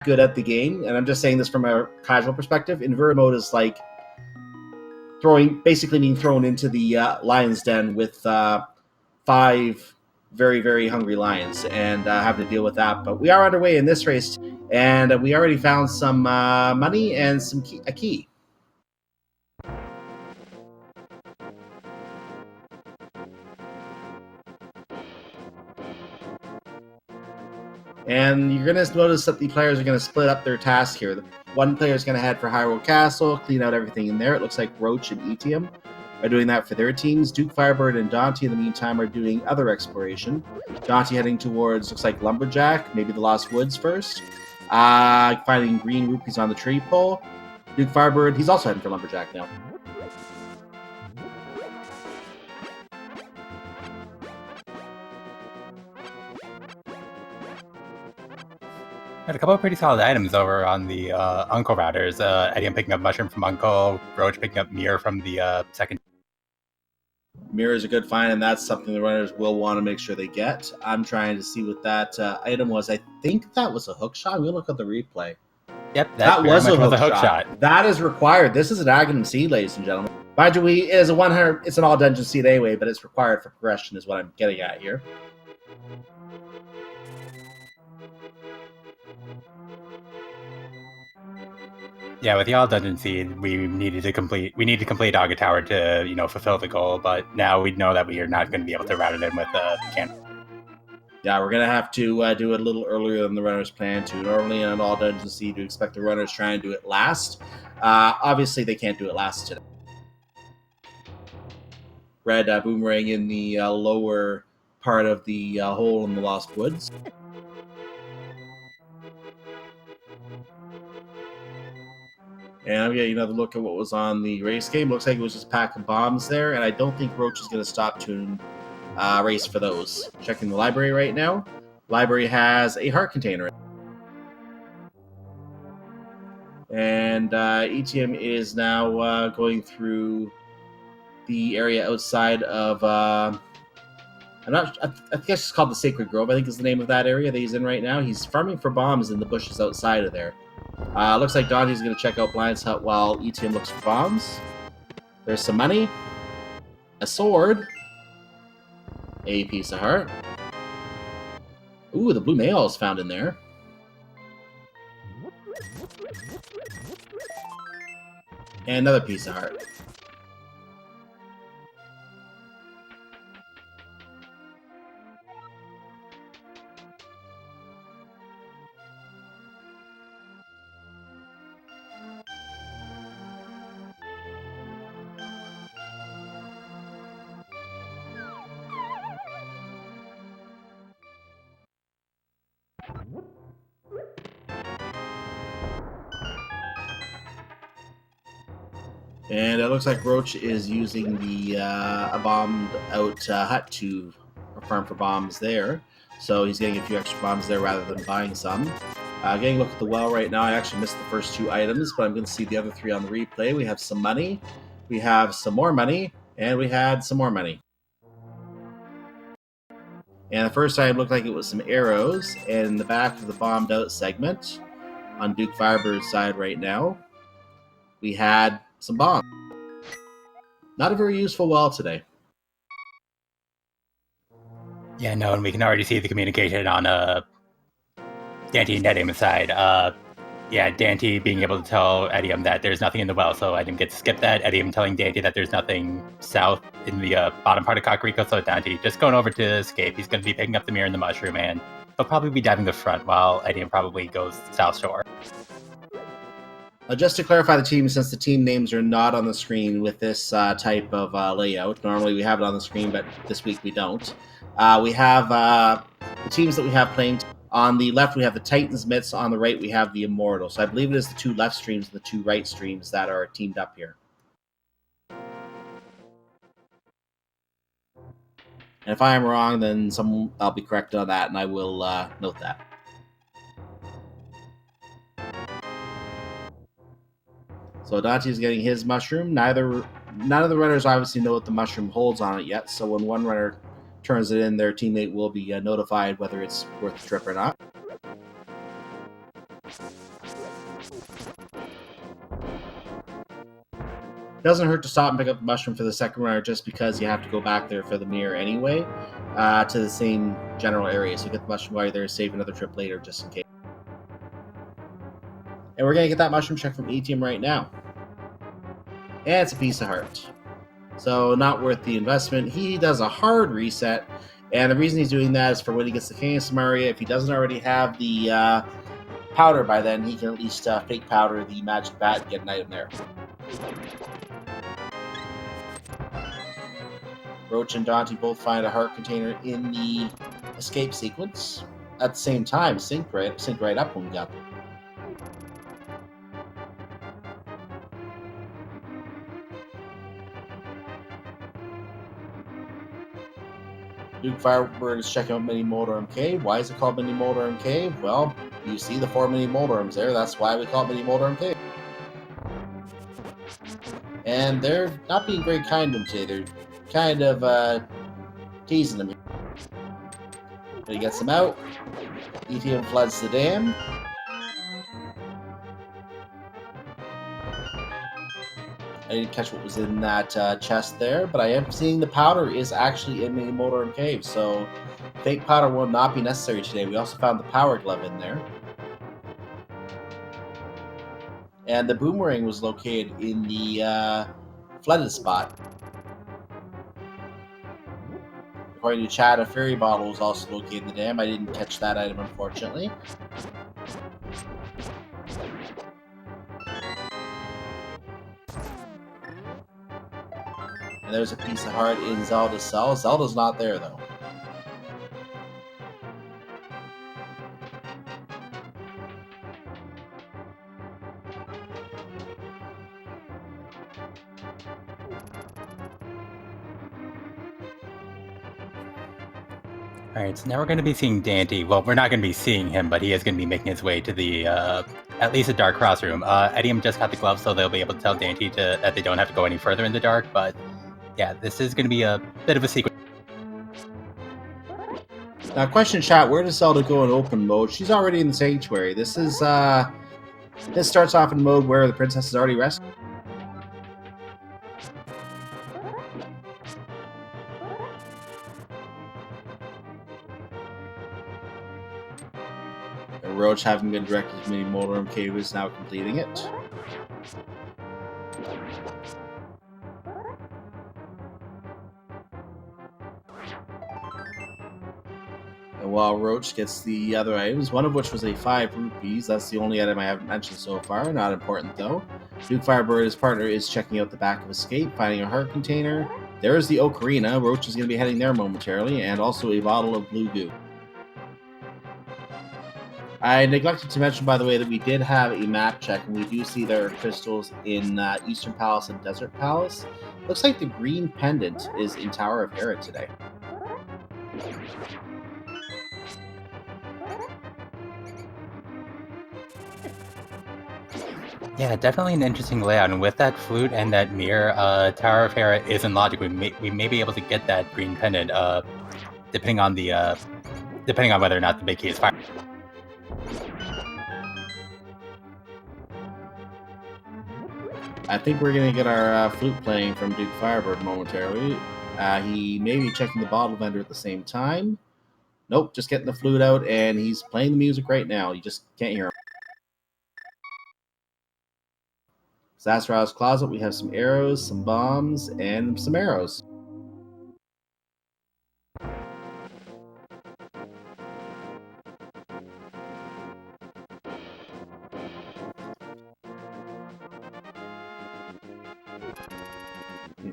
good at the game, and I'm just saying this from a casual perspective, inverted mode is like basically being thrown into the lion's den with 5 very, very hungry lions and having to deal with that. But we are underway in this race, and we already found some money and a key. And you're going to notice that the players are going to split up their task here. One player is going to head for Hyrule Castle, clean out everything in there. It looks like Roach and Etium are doing that for their teams. DukeFireBird and Daaantry, in the meantime, are doing other exploration. Daaantry heading towards, looks like Lumberjack, maybe the Lost Woods first. Finding green rupees on the tree pole. DukeFireBird, he's also heading for Lumberjack now. Got a couple of pretty solid items over on the Uncle routers. Etium picking up Mushroom from Uncle, Roach picking up Mirror from the second. Mirror is a good find, and that's something the runners will want to make sure they get. I'm trying to see what that item was. I think that was a hook shot. We'll look at the replay. Yep, that was a hook shot. That is required. This is an Aghanim seed, ladies and gentlemen. Mind you, it is a 100. It's an all dungeon seed anyway, but it's required for progression, is what I'm getting at here. Yeah, with the all dungeon seed, we need to complete Aga Tower to fulfill the goal. But now we know that we are not going to be able to route it in with cannon. Yeah, we're gonna have to do it a little earlier than the runners plan to. Normally, on an all dungeon seed, you expect the runners try and do it last. Obviously, they can't do it last today. Red boomerang in the lower part of the hole in the Lost Woods. And I'm getting another look at what was on the race game. Looks like it was just a pack of bombs there, and I don't think Roach is going to stop to race for those. Checking the library right now. Library has a heart container. And etium is now going through the area outside of... I guess it's called the Sacred Grove, I think is the name of that area that he's in right now. He's farming for bombs in the bushes outside of there. Looks like Daantry's going to check out Blind's Hut while etium looks for bombs. There's some money. A sword. A piece of heart. Ooh, the blue mail is found in there. And another piece of heart. And it looks like Roach is using the a bombed-out hut to farm for bombs there. So he's getting a few extra bombs there rather than buying some. Getting a look at the well right now. I actually missed the first 2 items, but I'm going to see the other 3 on the replay. We have some money, we have some more money, and we had some more money. And the first item looked like it was some arrows, and in the back of the bombed-out segment, on DukeFireBird's side right now, we had some bombs. Not a very useful well today. Yeah, no, and we can already see the communication on Daaantry and Etium's side. Daaantry being able to tell Etium that there's nothing in the well, so Etium gets to skip that. Etium telling Daaantry that there's nothing south in the bottom part of Kakariko, so Daaantry just going over to escape. He's going to be picking up the mirror and the mushroom, and he'll probably be diving the front while Etium probably goes south shore. Just to clarify the team, since the team names are not on the screen with this type of layout, normally we have it on the screen, but this week we don't. We have the teams that we have playing. On the left, we have the Titans Myths. On the right, we have the Immortals. So I believe it is the 2 left streams and the 2 right streams that are teamed up here. And if I am wrong, then I'll be corrected on that, and I will note that. So Dante's getting his mushroom. None of the runners obviously know what the mushroom holds on it yet, so when one runner turns it in, their teammate will be notified whether it's worth the trip or not. Doesn't hurt to stop and pick up the mushroom for the second runner just because you have to go back there for the mirror anyway, to the same general area. So get the mushroom while you're there, save another trip later just in case. And we're going to get that mushroom check from etium right now. And it's a piece of heart. So not worth the investment. He does a hard reset, and the reason he's doing that is for when he gets the King of Samaria. If he doesn't already have the powder by then, he can at least fake powder the magic bat and get an item there. Roach and Daaantry both find a heart container in the escape sequence. At the same time, synced right up when we got there. DukeFireBird is checking out Mini Moldorm Cave. Why is it called Mini Moldorm Cave? Well, you see the 4 Mini Moldorms there. That's why we call it Mini Moldorm Cave. And they're not being very kind to him today. They're kind of teasing him. But he gets them out. etium floods the dam. I didn't catch what was in that chest there, but I am seeing the powder is actually in Mini Moldorm Cave, so fake powder will not be necessary today. We also found the power glove in there. And the boomerang was located in the flooded spot. According to Chad, a fairy bottle was also located in the dam. I didn't catch that item, unfortunately. And there's a piece of heart in Zelda's cell. Zelda's not there, though. Alright, so now we're going to be seeing Daaantry. Well, we're not going to be seeing him, but he is going to be making his way to the, at least a dark cross room. Etium just got the glove, so they'll be able to tell Daaantry that they don't have to go any further in the dark, but yeah, this is going to be a bit of a sequence. Now, question chat, where does Zelda go in open mode? She's already in the sanctuary. This starts off in mode where the princess is already rescued. Roach, having been directed to Mini Moldorm Cave, is now completing it. And while Roach gets the other items, one of which was a 5 rupees, that's the only item I haven't mentioned so far, not important though. DukeFireBird, his partner, is checking out the back of Escape, finding a heart container. There's the ocarina. Roach is going to be heading there momentarily, and also a bottle of blue goo. I neglected to mention, by the way, that we did have a map check, and we do see there are crystals in Eastern Palace and Desert Palace. Looks like the green pendant is in Tower of Hera today. Yeah, definitely an interesting layout, and with that flute and that mirror, Tower of Hera is in logic. We may be able to get that green pendant, depending on whether or not the big key is fired. I think we're going to get our flute playing from DukeFireBird momentarily. He may be checking the bottle vendor at the same time. Nope, just getting the flute out, and he's playing the music right now. You just can't hear him. Zasra's closet, we have some arrows, some bombs, and some arrows.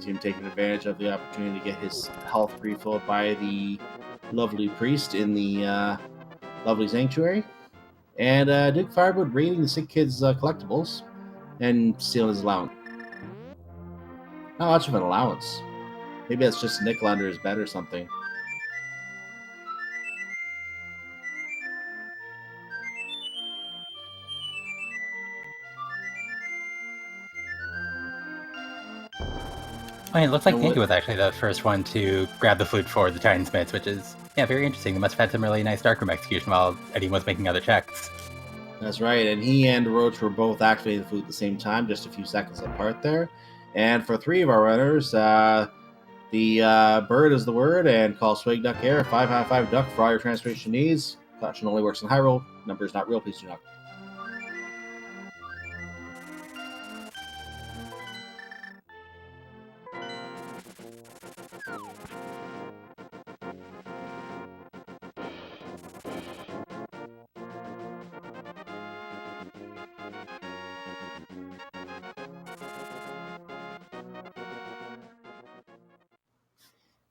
Him taking advantage of the opportunity to get his health refilled by the lovely priest in the lovely sanctuary. And DukeFireBird raiding the sick kid's collectibles and stealing his allowance. Not much of an allowance. Maybe that's just a nickel under his bed or something. I mean, it looks like Daaantry was actually the first one to grab the flute for the Titan Smiths, which is, yeah, very interesting. They must have had some really nice darkroom execution while Eddie was making other checks. That's right, and he and Roach were both activating the food at the same time, just a few seconds apart there. And for 3 of our runners, the bird is the word, and call Swig Duck Air 555 Duck for all your transportation needs. Caution only works in high roll. Number is not real. Please do not.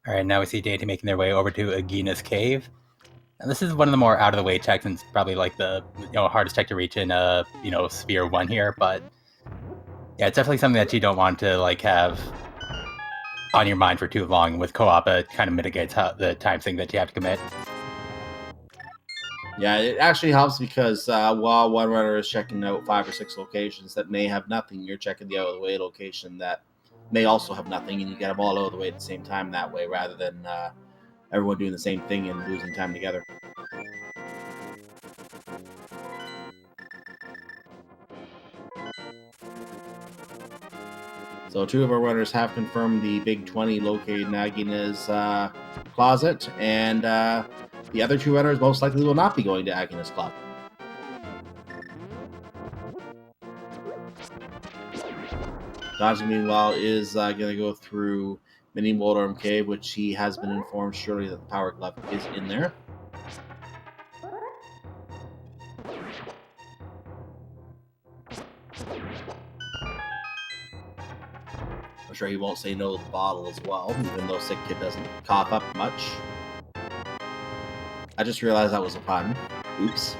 All right, now we see Daaantry making their way over to Agina's cave. And this is one of the more out of the way checks, and it's probably like the hardest check to reach in Sphere 1 here. But yeah, it's definitely something that you don't want to like have on your mind for too long. With co-op, it kind of mitigates the time thing that you have to commit. Yeah, it actually helps because while one runner is checking out 5 or 6 locations that may have nothing, you're checking the out of the way location that may also have nothing, and you get them all out of the way at the same time that way, rather than everyone doing the same thing and losing time together. So 2 of our runners have confirmed the big 20 located in Agina's closet, and the other 2 runners most likely will not be going to Agina's closet. Daaantry, meanwhile, is going to go through Mini Moldorm Cave, which he has been informed surely that the Power Glove is in there. I'm sure he won't say no to the bottle as well, even though Sick Kid doesn't cough up much. I just realized that was a pun. Oops.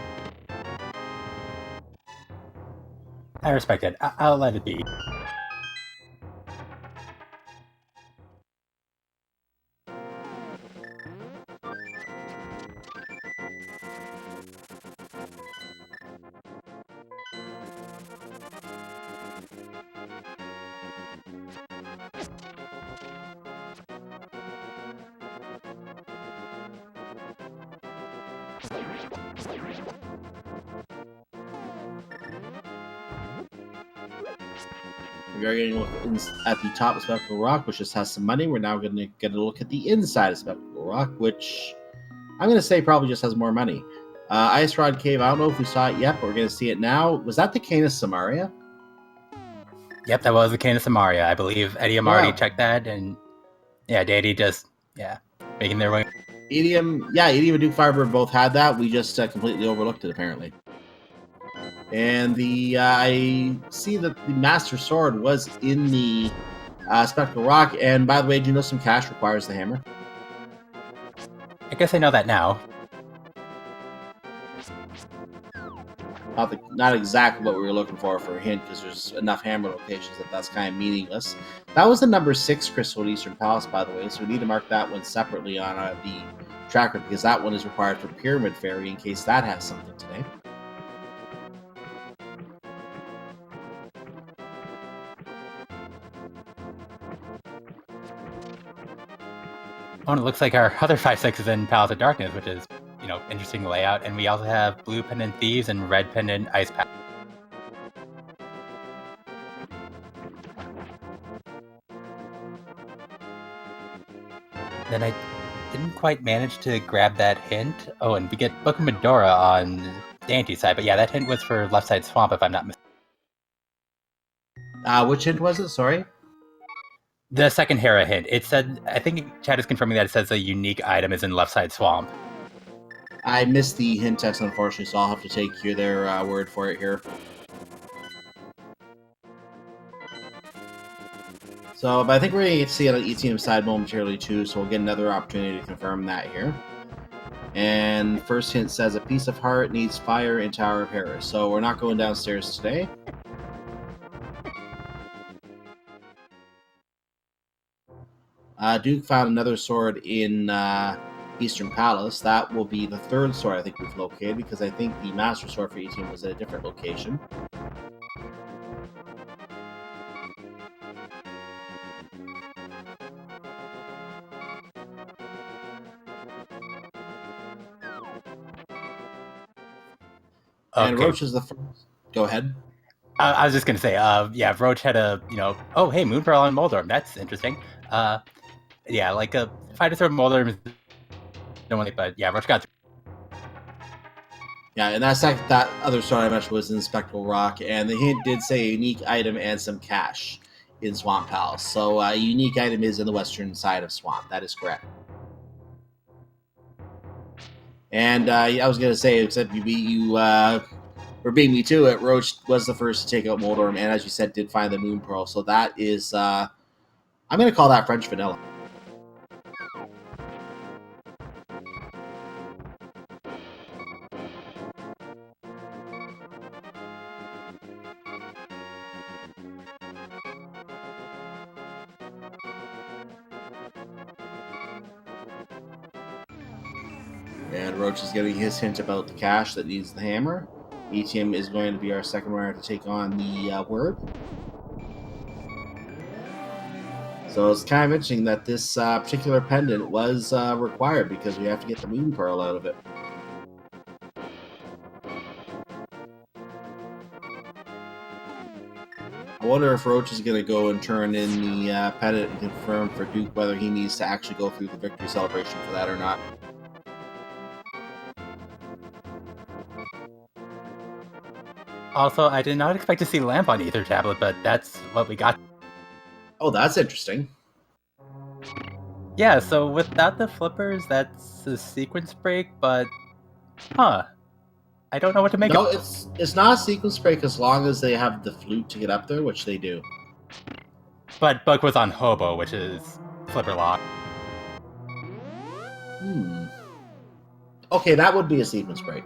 I respect it. I'll let it be. We are getting a look at the top of Spectacle Rock, which just has some money. We're now going to get a look at the inside of Spectacle Rock, which I'm going to say probably just has more money. Ice Rod Cave, I don't know if we saw it yet, but we're going to see it now. Was that the Canis Samaria? Yep, that was the Canis Samaria. I believe etium already checked that, and yeah, Daaantry just making their way. Etium and DukeFireBird both had that. We just completely overlooked it, apparently. And I see that the Master Sword was in the Spectral Rock. And by the way, do you know some cash requires the hammer? I guess I know that now. Not exactly what we were looking for a hint, because there's enough hammer locations that's kind of meaningless. That was the number 6 crystal at Eastern Palace, by the way, so we need to mark that one separately on the tracker, because that one is required for Pyramid Fairy in case that has something today. Oh, and it looks like our other 5/6 is in Palace of Darkness, which is, interesting layout. And we also have blue pendant Thieves and red pendant Ice Pack. Then I didn't quite manage to grab that hint. Oh, and we get Book of Medora on Daaantry's side. But yeah, that hint was for Left Side Swamp, if I'm not mistaken. Which hint was it? Sorry? The second Hera hint. It said, I think chat is confirming that it says a unique item is in Left Side Swamp. I missed the hint text, unfortunately, so I'll have to take their word for it here. So, but I think we're going to get to see it on ETM side momentarily too, so we'll get another opportunity to confirm that here. And first hint says a piece of heart needs fire in Tower of Hera. So we're not going downstairs today. Duke found another sword in Eastern Palace. That will be the 3rd sword I think we've located, because I think the Master Sword for ETM was at a different location. And Okay. Roach is the first. Go ahead. I was just gonna say, yeah, Roach had a, oh hey, Moon Pearl on Moldorm. That's interesting. Yeah, like a fighter throw Moldorm, but yeah, Roach got. Yeah, and that other story I mentioned was in Spectral Rock, and the hint did say a unique item and some cash in Swamp Palace. So a unique item is in the western side of Swamp. That is correct. And I was gonna say, except you beat you or beat me to it. Roach was the first to take out Moldorm, and as you said, did find the Moon Pearl. So that is, I'm gonna call that French vanilla. And Roach is getting his hint about the cash that needs the hammer. Etium is going to be our second runner to take on the word. So it's kind of interesting that this particular pendant was required because we have to get the Moon Pearl out of it. I wonder if Roach is going to go and turn in the pendant and confirm for Duke whether he needs to actually go through the victory celebration for that or not. Also, I did not expect to see Lamp on Ether Tablet, but that's what we got. Oh, that's interesting. Yeah, so without the flippers, that's a sequence break, but I don't know what to make No, of it. It's not a sequence break as long as they have the flute to get up there, which they do. But Bug was on Hobo, which is flipper lock. Okay, that would be a sequence break.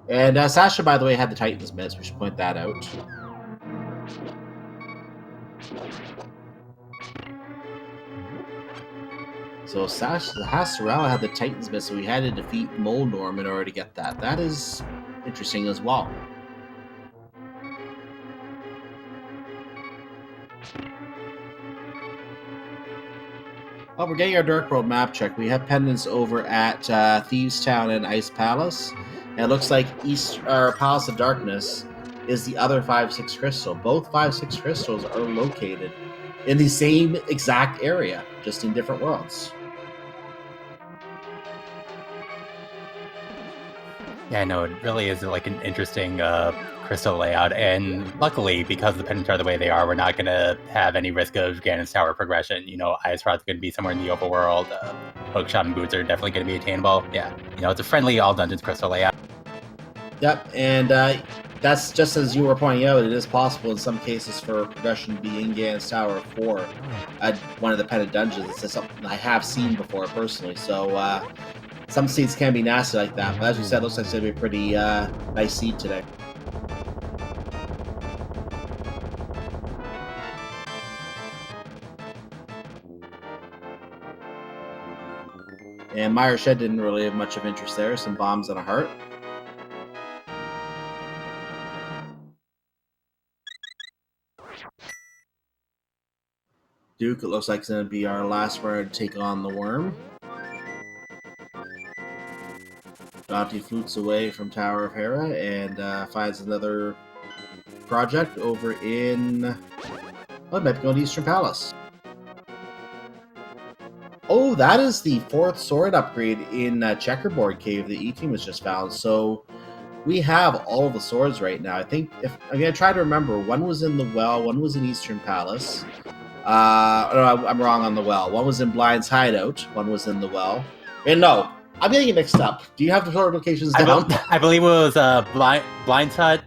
And Sasha, by the way, had the Titans miss. We should point that out. So Hasserala had the Titans miss, so we had to defeat Moldorm in order to get that. That is interesting as well. Well, we're getting our Dark World map check. We have pendants over at Thieves Town and Ice Palace. And it looks like Palace of Darkness is the other 5-6 crystal. Both 5-6 crystals are located in the same exact area, just in different worlds. Yeah, no, it really is like an interesting crystal layout, and luckily, because the pendants are the way they are, we're not going to have any risk of Ganon's Tower progression. Ice Rod's going to be somewhere in the overworld. Hookshot and Boots are definitely going to be attainable. Yeah, it's a friendly all dungeons crystal layout. Yep, and that's just as you were pointing out, it is possible in some cases for progression to be in Ganon's Tower for one of the pendant dungeons. It's something I have seen before personally, so some seeds can be nasty like that, but as you said, it looks like it's going to be a pretty nice seed today. And Meyer Shed didn't really have much of interest there. Some bombs and a heart. Duke, it looks like it's going to be our last runner to take on the worm. Daaantry flutes away from Tower of Hera and finds another project over in... Oh, it might be going to Eastern Palace. Oh, that is the 4th sword upgrade in Checkerboard Cave that E-Team has just found. So we have all the swords right now. I think, if I'm going to try to remember, one was in the well, one was in Eastern Palace. No, I'm wrong on the well. One was in Blind's Hideout, one was in the well. And no, I'm getting it mixed up. Do you have the sword locations down? I believe it was Blind's Hut,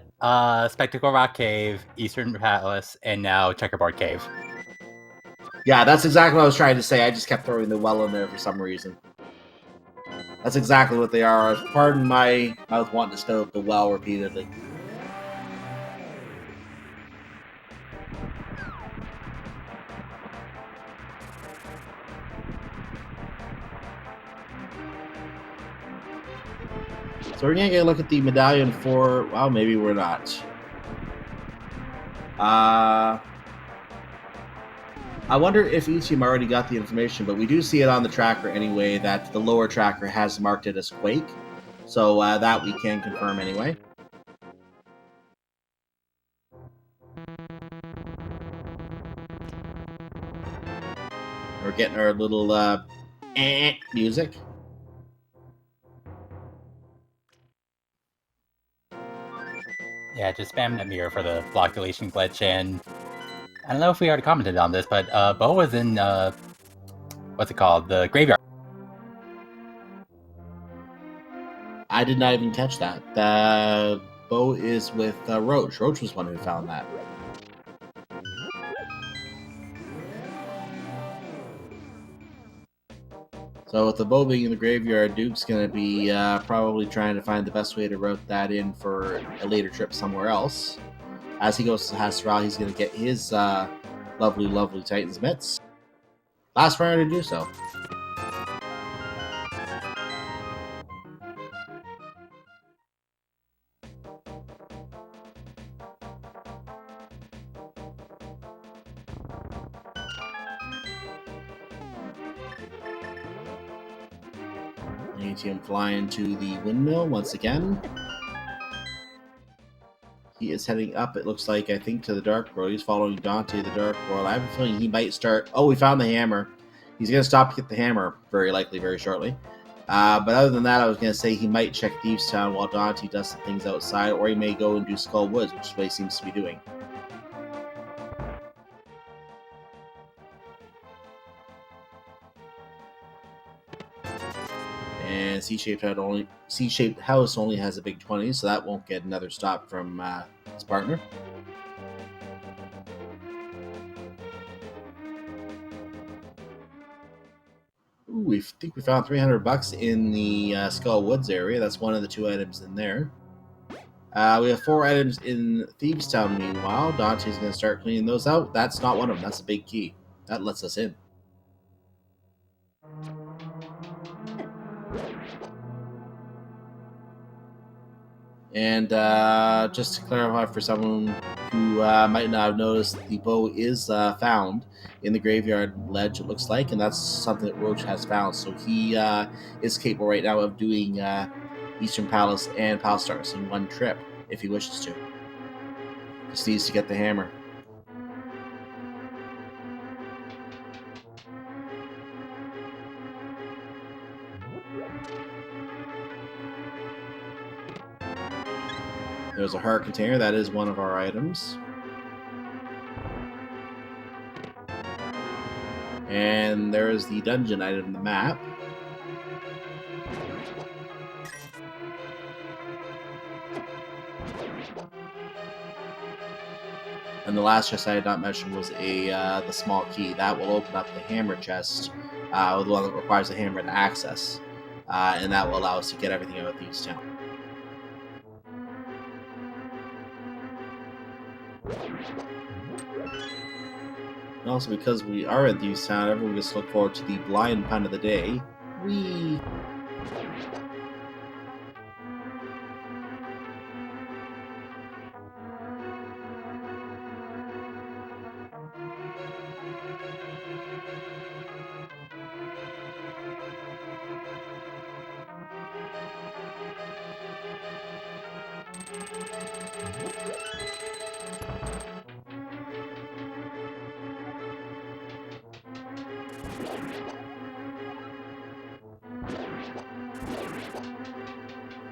Spectacle Rock Cave, Eastern Palace, and now Checkerboard Cave. Yeah, that's exactly what I was trying to say. I just kept throwing the well in there for some reason. That's exactly what they are. Pardon my mouth wanting to spell the well repeatedly. So we're going to get a look at the medallion for... Well, maybe we're not. I wonder if etium already got the information, but we do see it on the tracker anyway that the lower tracker has marked it as Quake. So that we can confirm anyway. We're getting our little music. Yeah, just spam that mirror for the block deletion glitch, and I don't know if we already commented on this, but Bo was in, what's it called? The graveyard. I did not even catch that. Bo is with Roach. Roach was one who found that. So with the Bo being in the graveyard, Duke's going to be probably trying to find the best way to route that in for a later trip somewhere else. As he goes to Hasral, he's going to get his lovely, lovely Titan's mitts. Last round to do so. ATM flying to the windmill once again. He is heading up, it looks like, I think, to the Dark World. He's following Daaantry, the Dark World. I have a feeling he might start... Oh, we found the hammer. He's going to stop to get the hammer, very likely, very shortly. But other than that, I was going to say he might check Thieves Town while Daaantry does some things outside, or he may go and do Skull Woods, which is what he seems to be doing. And C-shaped house only has a big 20, so that won't get another stop from his partner. Ooh, we think we found $300 in the Skull Woods area. That's one of the 2 items in there. We have 4 items in Thieves Town. Meanwhile, Dante's going to start cleaning those out. That's not one of them. That's a big key. That lets us in. And just to clarify for someone who might not have noticed, the bow is found in the graveyard ledge, it looks like, and that's something that Roach has found. So he is capable right now of doing Eastern Palace and Palace Stars in one trip, if he wishes to. Just needs to get the hammer. There's a heart container. That is one of our items. And there's the dungeon item in the map. And the last chest I had not mentioned was the small key. That will open up the hammer chest, the one that requires the hammer to access. And that will allow us to get everything out of Thieves Town. And also, because we are in Thieves Town, everyone gets to look forward to the blind pun of the day. Whee!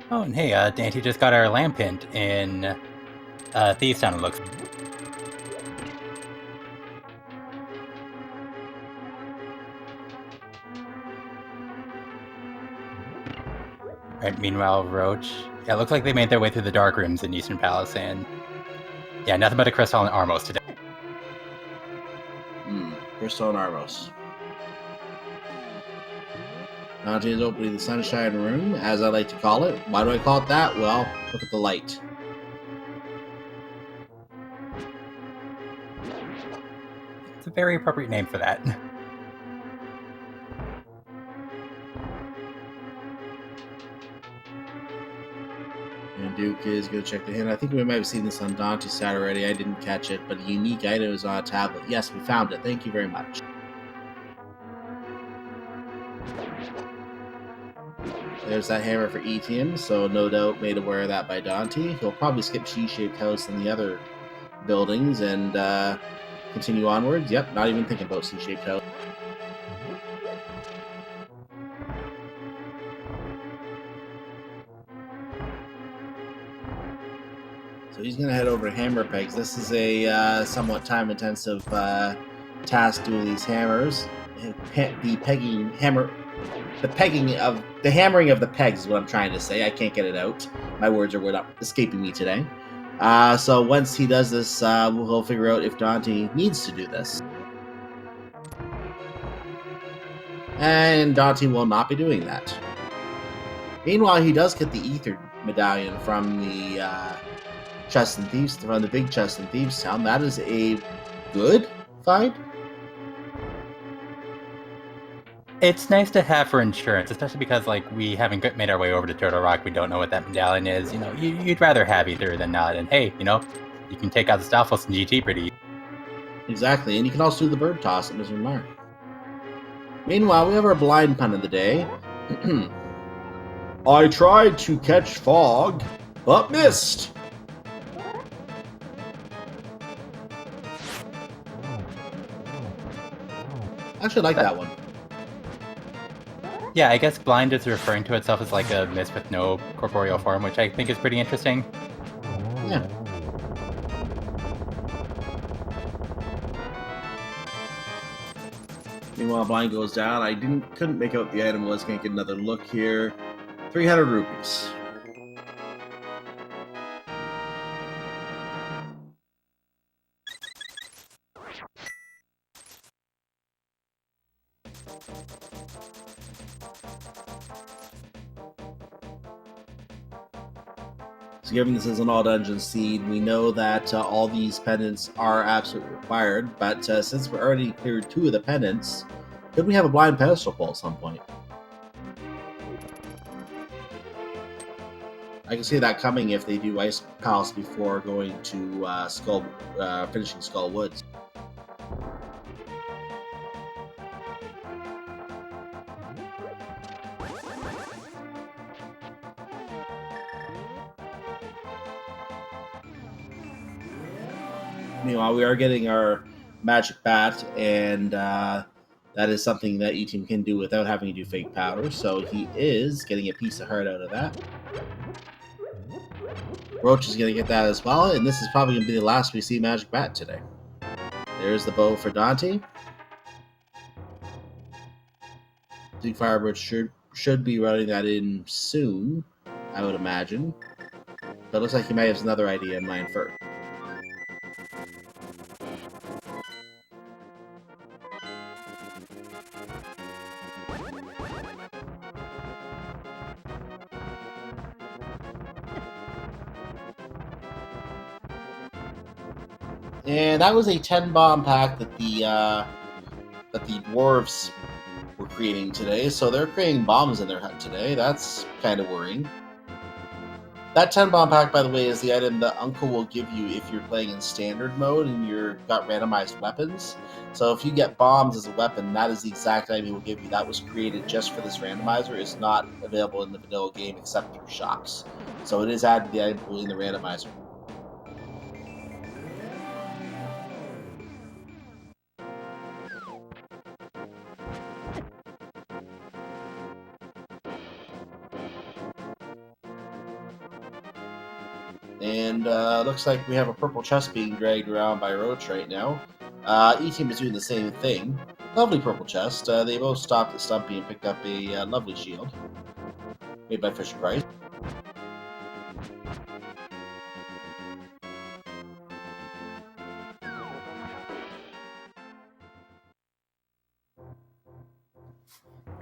Oh, and hey, Daaantry just got our lamp hint in Thieves Town, it looks. Right, meanwhile, Roach. Yeah, it looks like they made their way through the dark rooms in Eastern Palace, and yeah, nothing but a Crystal and Armos today. Crystal and Armos. Daaantry is opening the Sunshine Room, as I like to call it. Why do I call it that? Well, look at the light. It's a very appropriate name for that. And Duke is going to check the hint. I think we might have seen this on Daaantry's side already. I didn't catch it, but a unique item is on a tablet. Yes, we found it. Thank you very much. There's that hammer for etium, so no doubt made aware of that by Daaantry. He'll probably skip She-shaped house and the other buildings and continue onwards. Yep, not even thinking about C-shaped house. So he's going to head over to hammer pegs. This is a somewhat time-intensive task doing these hammers. The hammering of the pegs is what I'm trying to say. I can't get it out. My words are not escaping me today. So once he does this, we'll figure out if Daaantry needs to do this. And Daaantry will not be doing that. Meanwhile, he does get the ether medallion from the chest and thieves, from the big chest in Thieves Town. That is a good find. It's nice to have for insurance, especially because like we haven't made our way over to Turtle Rock. We don't know what that medallion is. You know, you'd rather have ether than not. And hey, you know, you can take out the Stalfos and GT pretty easy. Exactly, and you can also do the bird toss at Mr. Mark. Meanwhile, we have our blind pun of the day. I tried to catch fog, but missed. I actually like that one. Yeah, I guess blind is referring to itself as like a mist with no corporeal form, which I think is pretty interesting. Yeah. Meanwhile, blind goes down. I couldn't make out the item. Let's get another look here. 300 rupees. So given this is an all-dungeon seed, we know that all these pendants are absolutely required, but since we're already cleared 2 of the pendants, could we have a blind pedestal pull at some point? I can see that coming if they do Ice Palace before going to finishing Skull Woods. Meanwhile, we are getting our magic bat, and that is something that etium can do without having to do fake powder, so he is getting a piece of heart out of that. Roach is going to get that as well, and this is probably going to be the last we see magic bat today. There's the bow for Daaantry. DukeFireBird should be running that in soon, I would imagine. But it looks like he might have another idea in mind first. And that was a 10 bomb pack that the dwarves were creating today. So they're creating bombs in their hut today. That's kind of worrying. That 10 bomb pack, by the way, is the item that Uncle will give you if you're playing in standard mode and you've got randomized weapons. So if you get bombs as a weapon, that is the exact item he will give you. That was created just for this randomizer. It's not available in the vanilla game except through shops. So it is added to the item pool in the randomizer. And looks like we have a purple chest being dragged around by Roach right now. E-Team is doing the same thing. Lovely purple chest. They both stopped at Stumpy and picked up a lovely shield. Made by Fisher Price.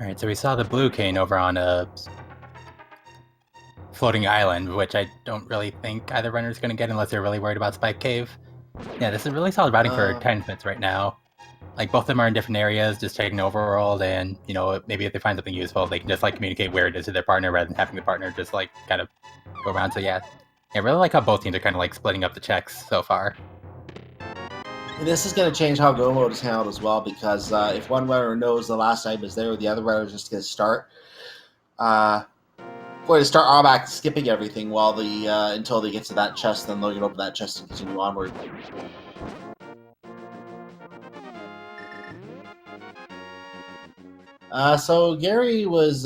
Alright, so we saw the blue cane over on a floating island, which I don't really think either runner is going to get unless they're really worried about Spike Cave. Yeah, this is really solid routing for Titans right now. Like, both of them are in different areas, just taking overworld, and, you know, maybe if they find something useful, they can just, like, communicate where it is to their partner rather than having the partner just, like, kind of go around. So yeah, I really like how both teams are kind of like splitting up the checks so far. And this is going to change how go mode is handled as well, because if one runner knows the last item is there, the other runner is just going to start automatic skipping everything while the until they get to that chest, then they'll get open that chest and continue onward. So Gary was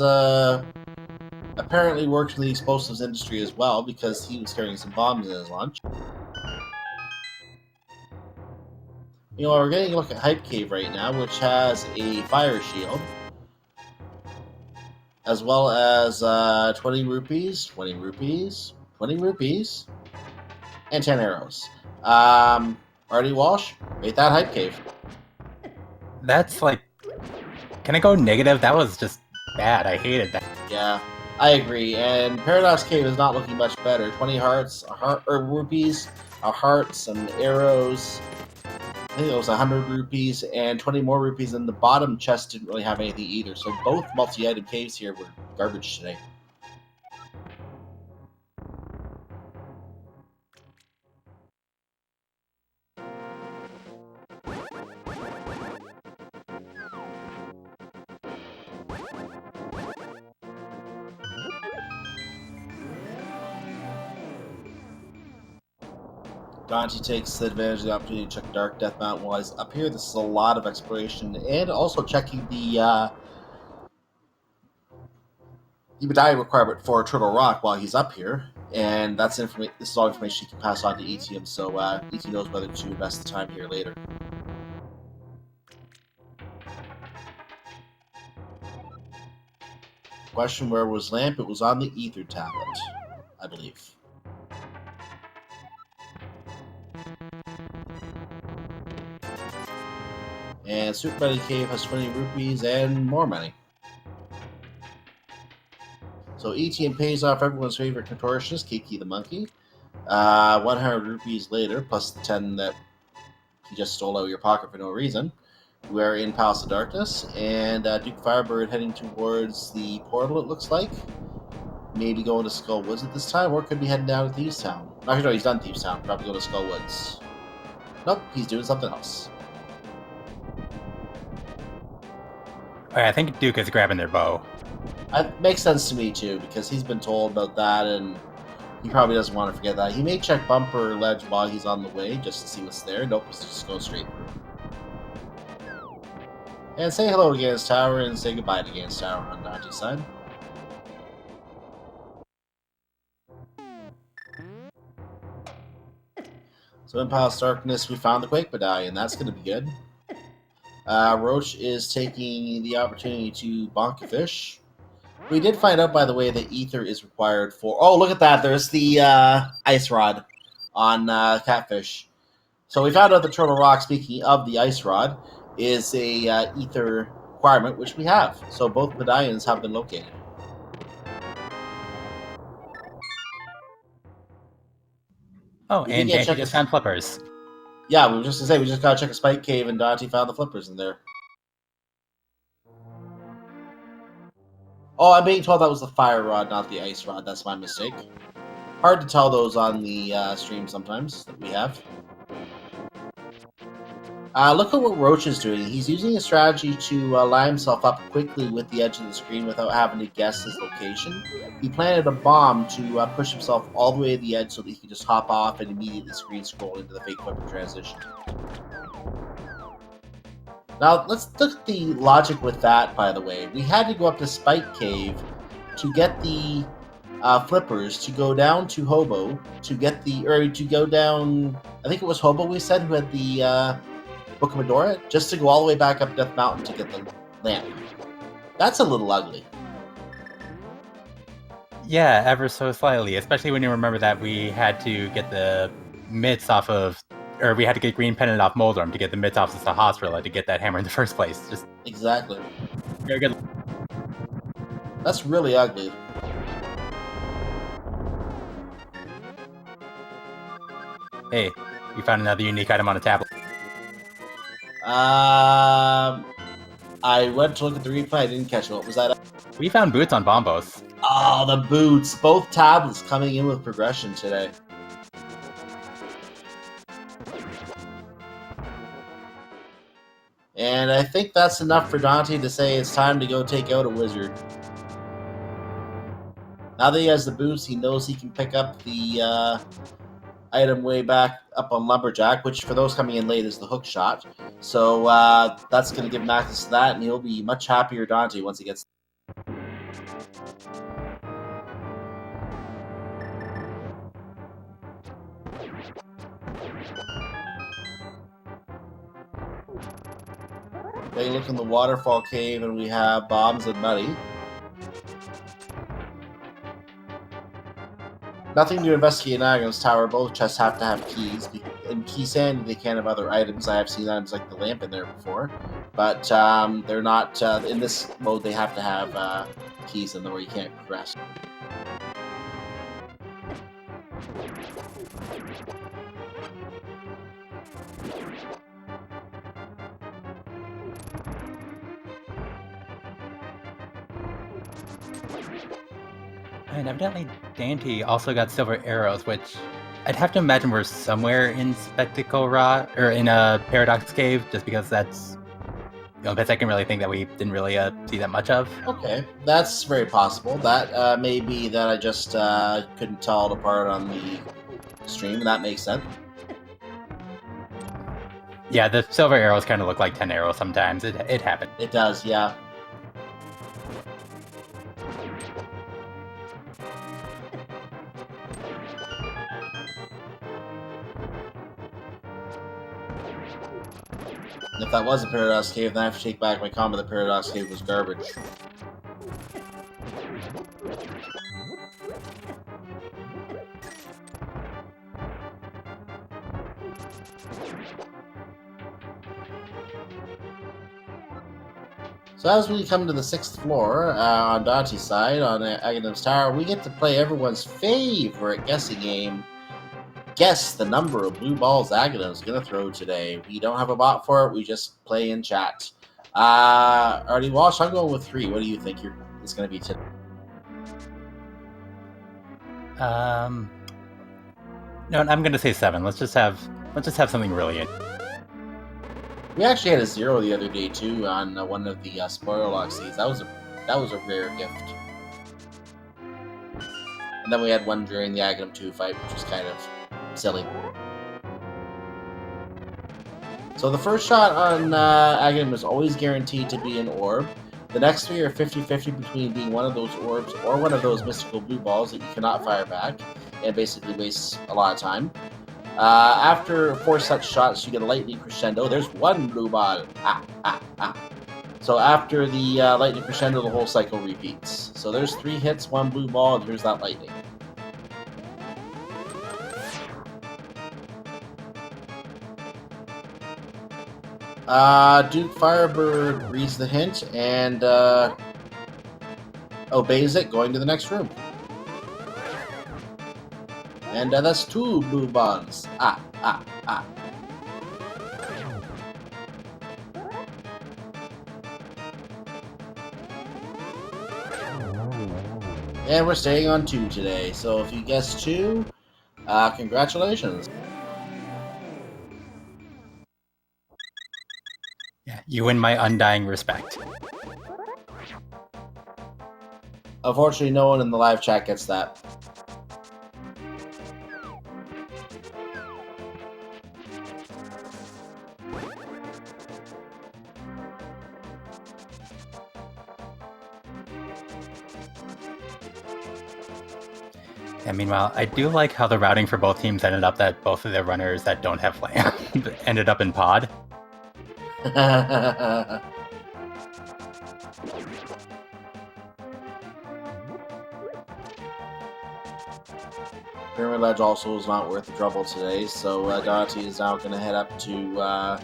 apparently worked in the explosives industry as well, because he was carrying some bombs in his lunch. You know, we're getting a look at Hype Cave right now, which has a fire shield, as well as 20 rupees, 20 rupees, 20 rupees, and 10 arrows. Artie Walsh, rate that Hype Cave. That's like, can I go negative? That was just bad. I hated that. Yeah, I agree. And Paradox Cave is not looking much better. 20 hearts, rupees, hearts, and arrows. I think it was 100 rupees, and 20 more rupees, and the bottom chest didn't really have anything either. So both multi-item caves here were garbage today. Daaantry takes advantage of the opportunity to check Dark Death Mountain while he's up here. This is a lot of exploration, and also checking the medallion requirement for Turtle Rock while he's up here. And that's this is all information he can pass on to etium, so etium knows whether to invest the time here later. Question: where was Lamp? It was on the ether tablet, I believe. And Super Money Cave has 20 rupees and more money. So etium pays off everyone's favorite contortionist, Kiki the Monkey. 100 rupees later, plus the 10 that he just stole out of your pocket for no reason. We're in Palace of Darkness, and DukeFireBird heading towards the portal, it looks like. Maybe going to Skull Woods at this time, or could be heading down to Thieves Town. Actually, no, he's done Thieves Town. Probably go to Skull Woods. Nope, he's doing something else. I think Duke is grabbing their bow. That makes sense to me, too, because he's been told about that, and he probably doesn't want to forget that. He may check bumper ledge while he's on the way, just to see what's there. Nope, he's just going straight through. And say hello to Gans Tower, and say goodbye to Gans Tower on Dante's side. So in Palace Darkness, we found the Quake Medallion. That's going to be good. Roach is taking the opportunity to bonk a fish. We did find out, by the way, that ether is required for... Oh, look at that. There's the ice rod on Catfish. So we found out that Turtle Rock, speaking of the ice rod, is a ether requirement, which we have. So both medallions have been located. Oh, and Dante just found flippers. Yeah, we were just going to say, we just got to check a spike cave, and Dante found the flippers in there. Oh, I'm being told that was the fire rod, not the ice rod. That's my mistake. Hard to tell those on the stream sometimes that we have. Look at what Roach is doing. He's using a strategy to line himself up quickly with the edge of the screen without having to guess his location. He planted a bomb to push himself all the way to the edge so that he could just hop off and immediately screen scroll into the fake flipper transition. Now, let's look at the logic with that, by the way. We had to go up to Spike Cave to get the flippers, to go down to Hobo, to get the... Or to go down... I think it was Hobo, we said, who had the Book of Medora, just to go all the way back up Death Mountain to get the lamp. That's a little ugly. Yeah, ever so slightly, especially when you remember that we had to get the mitts off of... Or we had to get Green Pendant off Moldrum to get the mitts off of Sahasrilla to get that hammer in the first place. Just exactly. Very good. That's really ugly. Hey, we found another unique item on a tablet. I went to look at the replay. I didn't catch it. What was that? We found boots on Bombos. Oh, the boots. Both tablets coming in with progression today. And I think that's enough for Daaantry to say it's time to go take out a wizard. Now that he has the boots, he knows he can pick up the item way back up on Lumberjack, which for those coming in late is the hook shot. So that's going to give him access to that, and he'll be much happier, Daaantry, once he gets. They look in the waterfall cave, and we have Bombs and Muddy. Nothing to investigate in Agham's Tower. Both chests have to have keys. In Key Sandy, they can have other items. I have seen items like the lamp in there before, but they're not in this mode. They have to have keys in them, where you can't progress. And evidently, Daaantry also got silver arrows, which I'd have to imagine were somewhere in Spectacle Rock or in a Paradox Cave, just because that's the only place I can really think that we didn't really see that much of. Okay, that's very possible. That may be that I just couldn't tell it apart on the stream. That makes sense. Yeah, the silver arrows kind of look like 10 arrows sometimes. It happened. It does, yeah. If that was a Paradox Cave, then I have to take back my comment. The Paradox Cave was garbage. So as we come to the 6th floor on Daaantry's side, on Aghanim's Tower, we get to play everyone's favorite guessing game. Guess the number of blue balls Aghanim's going to throw today. We don't have a bot for it. We just play in chat. Artie Walsh, I'm going with 3. What do you think it's going to be today? No, I'm going to say 7. Let's just have something really. We actually had a 0 the other day too on one of the spoiler lock seeds. That was a rare gift. And then we had one during the Aghanim 2 fight, which was kind of silly. So the first shot on Aghanim is always guaranteed to be an orb. The next 3 are 50-50 between being one of those orbs or one of those mystical blue balls that you cannot fire back, and basically wastes a lot of time. After 4 such shots, you get a lightning crescendo. There's 1 blue ball. So after the lightning crescendo, the whole cycle repeats. So there's 3 hits, 1 blue ball, and here's that lightning. DukeFireBird reads the hint and obeys it, going to the next room. And that's 2 blue balls. And we're staying on 2 today. So if you guessed 2, congratulations. Yeah, you win my undying respect. Unfortunately, no one in the live chat gets that. And meanwhile, I do like how the routing for both teams ended up that both of their runners that don't have lamp ended up in pod. Pyramid Ledge also is not worth the trouble today, so Daaantry is now going to head up to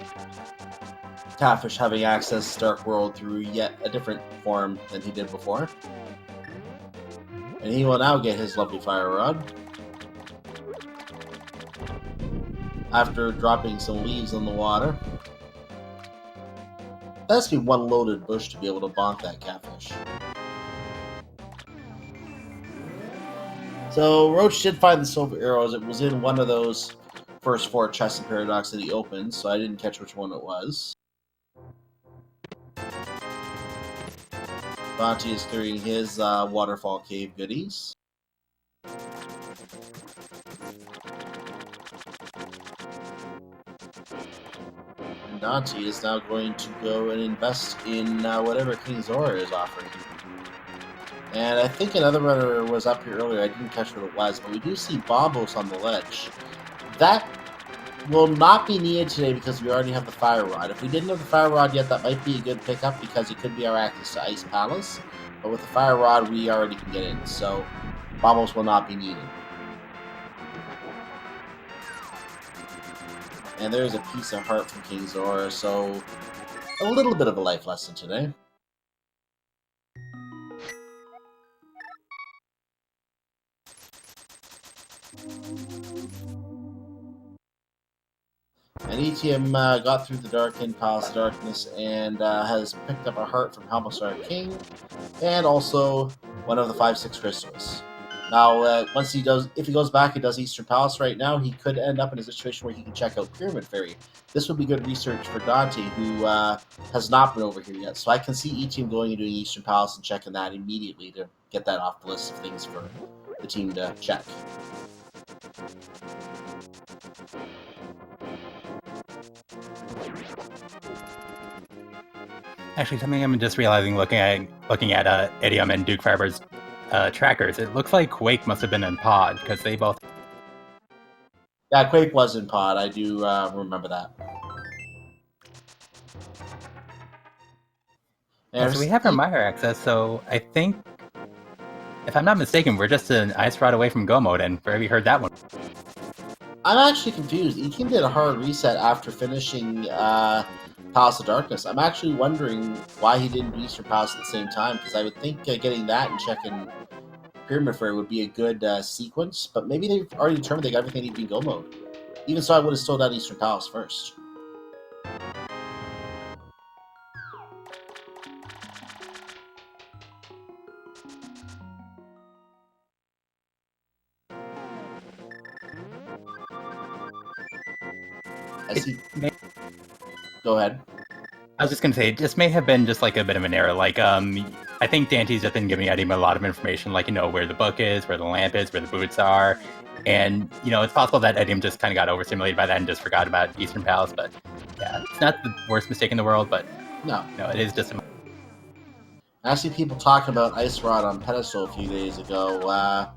Catfish, having access to Dark World through yet a different form than he did before. And he will now get his lovely fire rod. After dropping some leaves in the water. That has to be one loaded bush to be able to bonk that catfish. So Roach did find the silver arrows. It was in one of those first 4 chests and paradox that he opened, so I didn't catch which one it was. Daaantry is clearing his waterfall cave goodies. And Daaantry is now going to go and invest in whatever King Zora is offering. And I think another runner was up here earlier. I didn't catch what it was, but we do see Bombos on the ledge. That will not be needed today because we already have the Fire Rod. If we didn't have the Fire Rod yet, that might be a good pickup because it could be our access to Ice Palace. But with the Fire Rod, we already can get in, so Bombos will not be needed. And there's a piece of heart from King Zora, so a little bit of a life lesson today. And etium got through the Darkened Palace of Darkness and has picked up a heart from Helmastar King, and also one of the 5-6 crystals. Now, once he does, if he goes back and does Eastern Palace right now, he could end up in a situation where he can check out Pyramid Fairy. This would be good research for Daaantry, who has not been over here yet. So I can see etium going and doing Eastern Palace and checking that immediately to get that off the list of things for the team to check. Actually, something I'm just realizing looking at etium and DukeFireBird's trackers, it looks like Quake must have been in pod because they both. Yeah, Quake was in pod. I do remember that. Yeah, so we have our mire access, so I think, if I'm not mistaken, we're just an ice rod away from go mode, and where have you heard that one? I'm actually confused. etium did a hard reset after finishing Palace of Darkness. I'm actually wondering why he didn't do Eastern Palace at the same time, because I would think getting that and checking Pyramid Fairy would be a good sequence, but maybe they've already determined they got everything they need to be in go mode. Even so, I would have still done Eastern Palace first. I see. Go ahead. I was just gonna say, it just may have been just like a bit of an error. Like, I think Dantry's just been giving etium a lot of information, like, where the book is, where the lamp is, where the boots are. And, it's possible that etium just kind of got overstimulated by that and just forgot about Eastern Palace. But, yeah, it's not the worst mistake in the world, but, no, it is just a... I see people talking about Ice Rod on Pedestal a few days ago.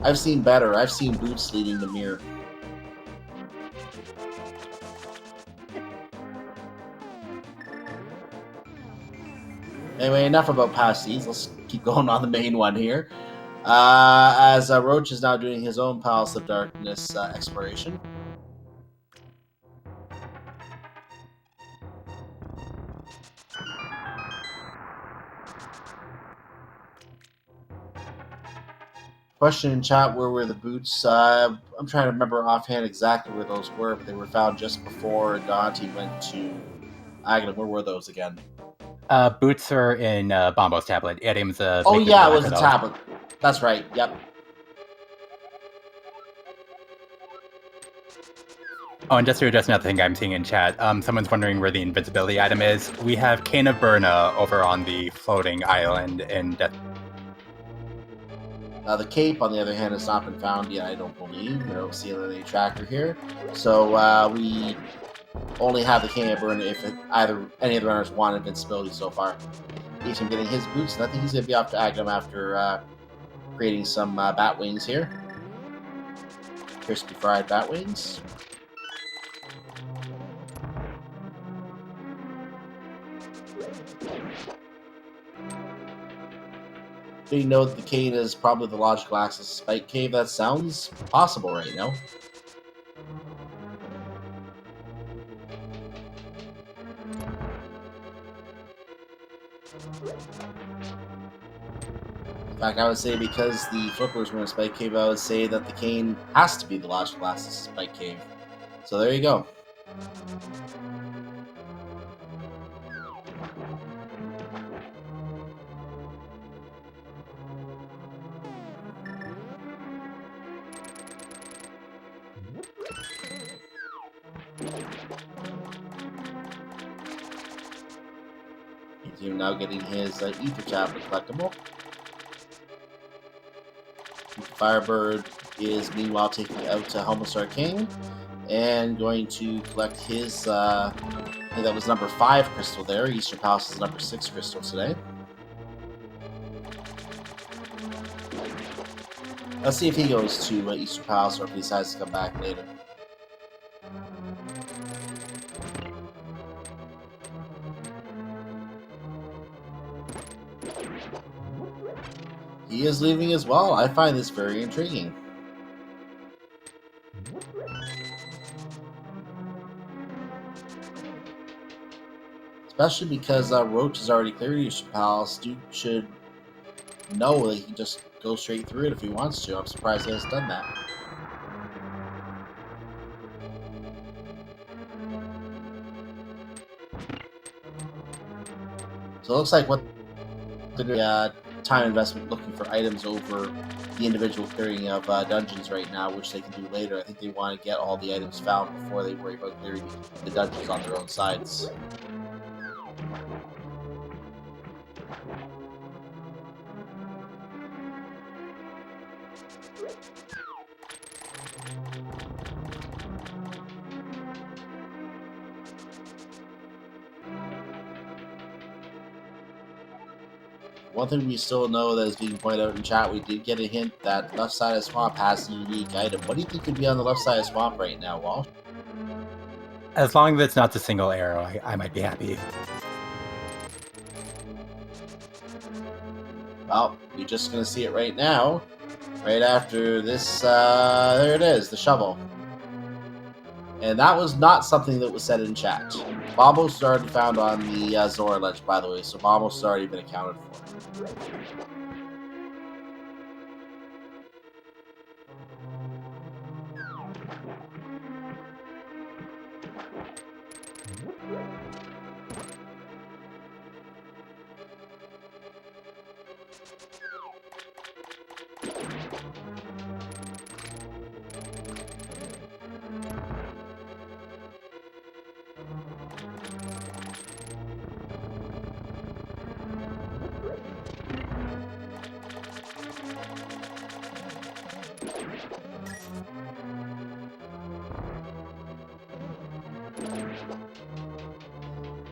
I've seen better. I've seen boots leading the mirror. Anyway, enough about past seeds. Let's keep going on the main one here. As Roach is now doing his own Palace of Darkness exploration. Question in chat, where were the boots? I'm trying to remember offhand exactly where those were, but they were found just before Daaantry went to Aghanim. Where were those again? Boots are in Bombo's tablet. Etium's oh yeah, it was the tablet. That's right, yep. Oh, and just to address another thing I'm seeing in chat, someone's wondering where the invincibility item is. We have Cane of Burna over on the floating island in Death. The cape, on the other hand, has not been found yet, I don't believe. I don't see any tracker here. So we only have the Cane of Burna if any of the runners want invincibility so far. etium getting his boots, and I think he's going to be off to Aghanim after creating some bat wings here. Crispy fried bat wings. Do you know that the cave is probably the logical access to Spike Cave? That sounds possible right now. In fact, I would say because the flippers were in Spike Cave, I would say that the cane has to be the logical access to Spike Cave. So there you go. him now getting his ether tablet collectible. DukeFireBird is meanwhile taking out Homostar King and going to collect his, I think that was number 5 crystal there. Eastern Palace is number 6 crystal today. Let's see if he goes to Eastern Palace or if he decides to come back later. He is leaving as well. I find this very intriguing. Especially because Roach has already cleared Eastern Palace. Duke should know that he can just go straight through it if he wants to. I'm surprised he hasn't done that. So it looks like what the time investment looking for items over the individual clearing of dungeons right now, which they can do later. I think they want to get all the items found before they worry about clearing the dungeons on their own sides. One thing we still know that is being pointed out in chat, we did get a hint that left side of swamp has a unique item. What do you think could be on the left side of swamp right now, Walsh? As long as it's not a single arrow, I might be happy. Well, you're just going to see it right now. Right after this, there it is, the shovel. And that was not something that was said in chat. Bombos is already found on the Zora ledge, by the way, so Bombos has already been accounted for.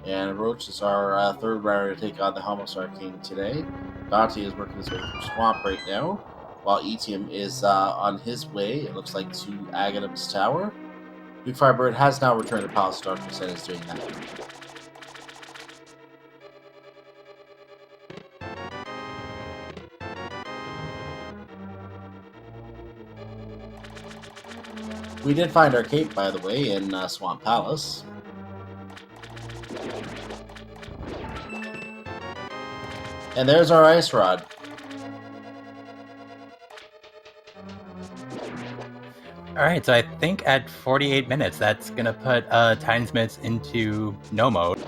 And Roach is our third rider to take on the Homostar King today. Daaantry is working his way through Swamp right now, while Etium is on his way, it looks like, to Aghanim's Tower. DukeFireBird has now returned to Palace of Darkness and is doing that. We did find our cape, by the way, in Swamp Palace. And there's our ice rod. Alright, so I think at 48 minutes, that's going to put Timesmiths into no mode.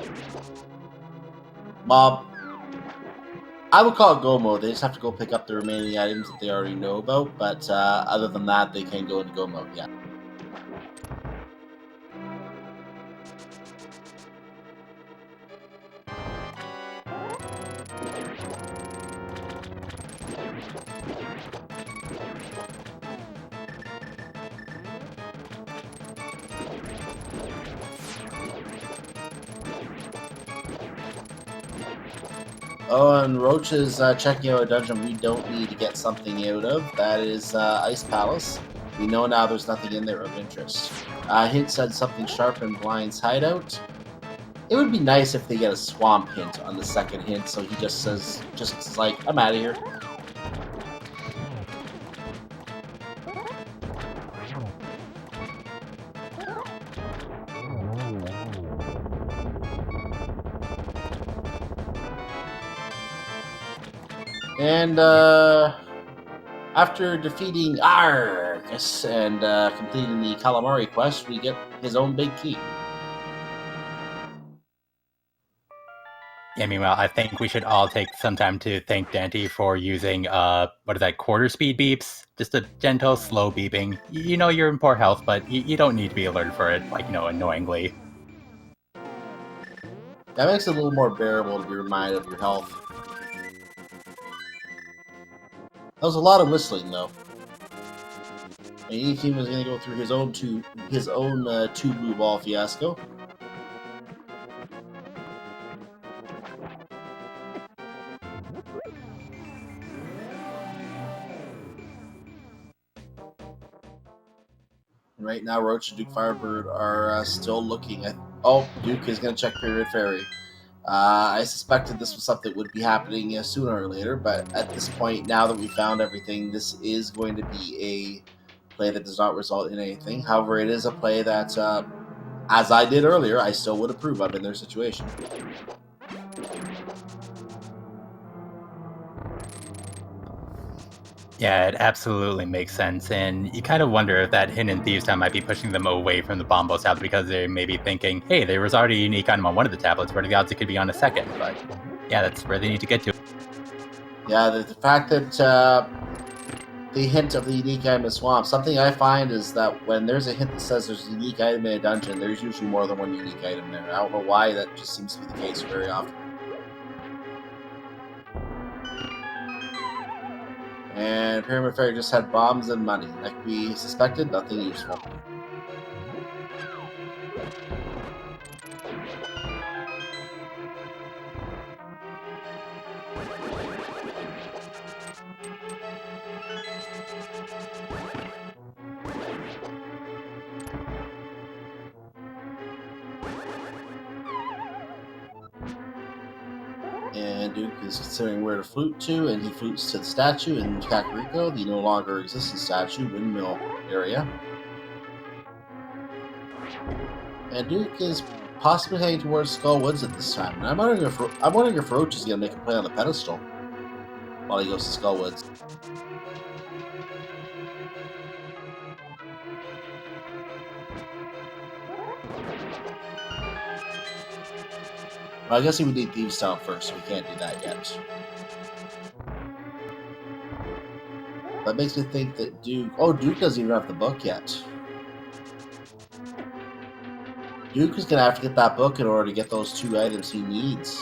Mob. I would call it go mode. They just have to go pick up the remaining items that they already know about, but other than that, they can go into go mode, yeah. Oh, and Roach is checking out a dungeon we don't need to get something out of. That is Ice Palace. We know now there's nothing in there of interest. Hint said something sharp in Blind's hideout. It would be nice if they get a swamp hint on the second hint, so he just says, just like, I'm out of here. And after defeating Argus and completing the Calamari quest, we get his own big key. Yeah, meanwhile, I think we should all take some time to thank Daaantry for using, quarter speed beeps? Just a gentle, slow beeping. You know you're in poor health, but you don't need to be alerted for it, annoyingly. That makes it a little more bearable to be reminded of your health. That was a lot of whistling, though. And etium is going to go through his own two blue ball fiasco. And right now, Roach and DukeFireBird are still looking at. Oh, Duke is going to check Pyramid Fairy. I suspected this was something that would be happening sooner or later, but at this point, now that we found everything, this is going to be a play that does not result in anything. However, it is a play that, as I did earlier, I still would approve of in their situation. Yeah, it absolutely makes sense, and you kind of wonder if that hidden thieves time might be pushing them away from the Bombo tablet because they may be thinking, hey, there was already a unique item on one of the tablets, what are the odds it could be on a second? But yeah, that's where they need to get to. Yeah, the fact that the hint of the unique item in Swamp, something I find is that when there's a hint that says there's a unique item in a dungeon, there's usually more than one unique item there. I don't know why, that just seems to be the case very often. And Pyramid Fairy just had bombs and money. Like we suspected, nothing useful. And Duke is considering where to flute to, and he flutes to the statue in Kakariko, the no longer existent statue, windmill area. And Duke is possibly heading towards Skull Woods at this time. And I'm wondering if Roach is going to make a play on the pedestal while he goes to Skull Woods. Well, I guess he would need Thieves Town first, so we can't do that yet. That makes me think that Duke... Oh, Duke doesn't even have the book yet. Duke is going to have to get that book in order to get those two items he needs.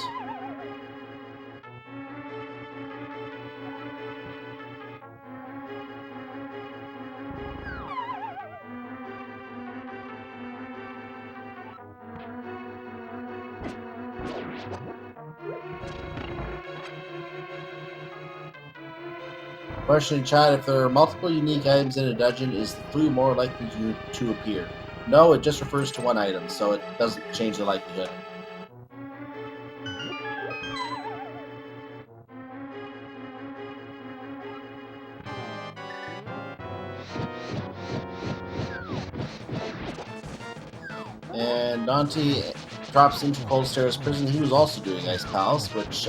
Question in chat, if there are multiple unique items in a dungeon, is the clue more likely to appear? No, it just refers to one item, so it doesn't change the likelihood. And Daaantry drops into Cold Stairs Prison. He was also doing Ice Palace, which,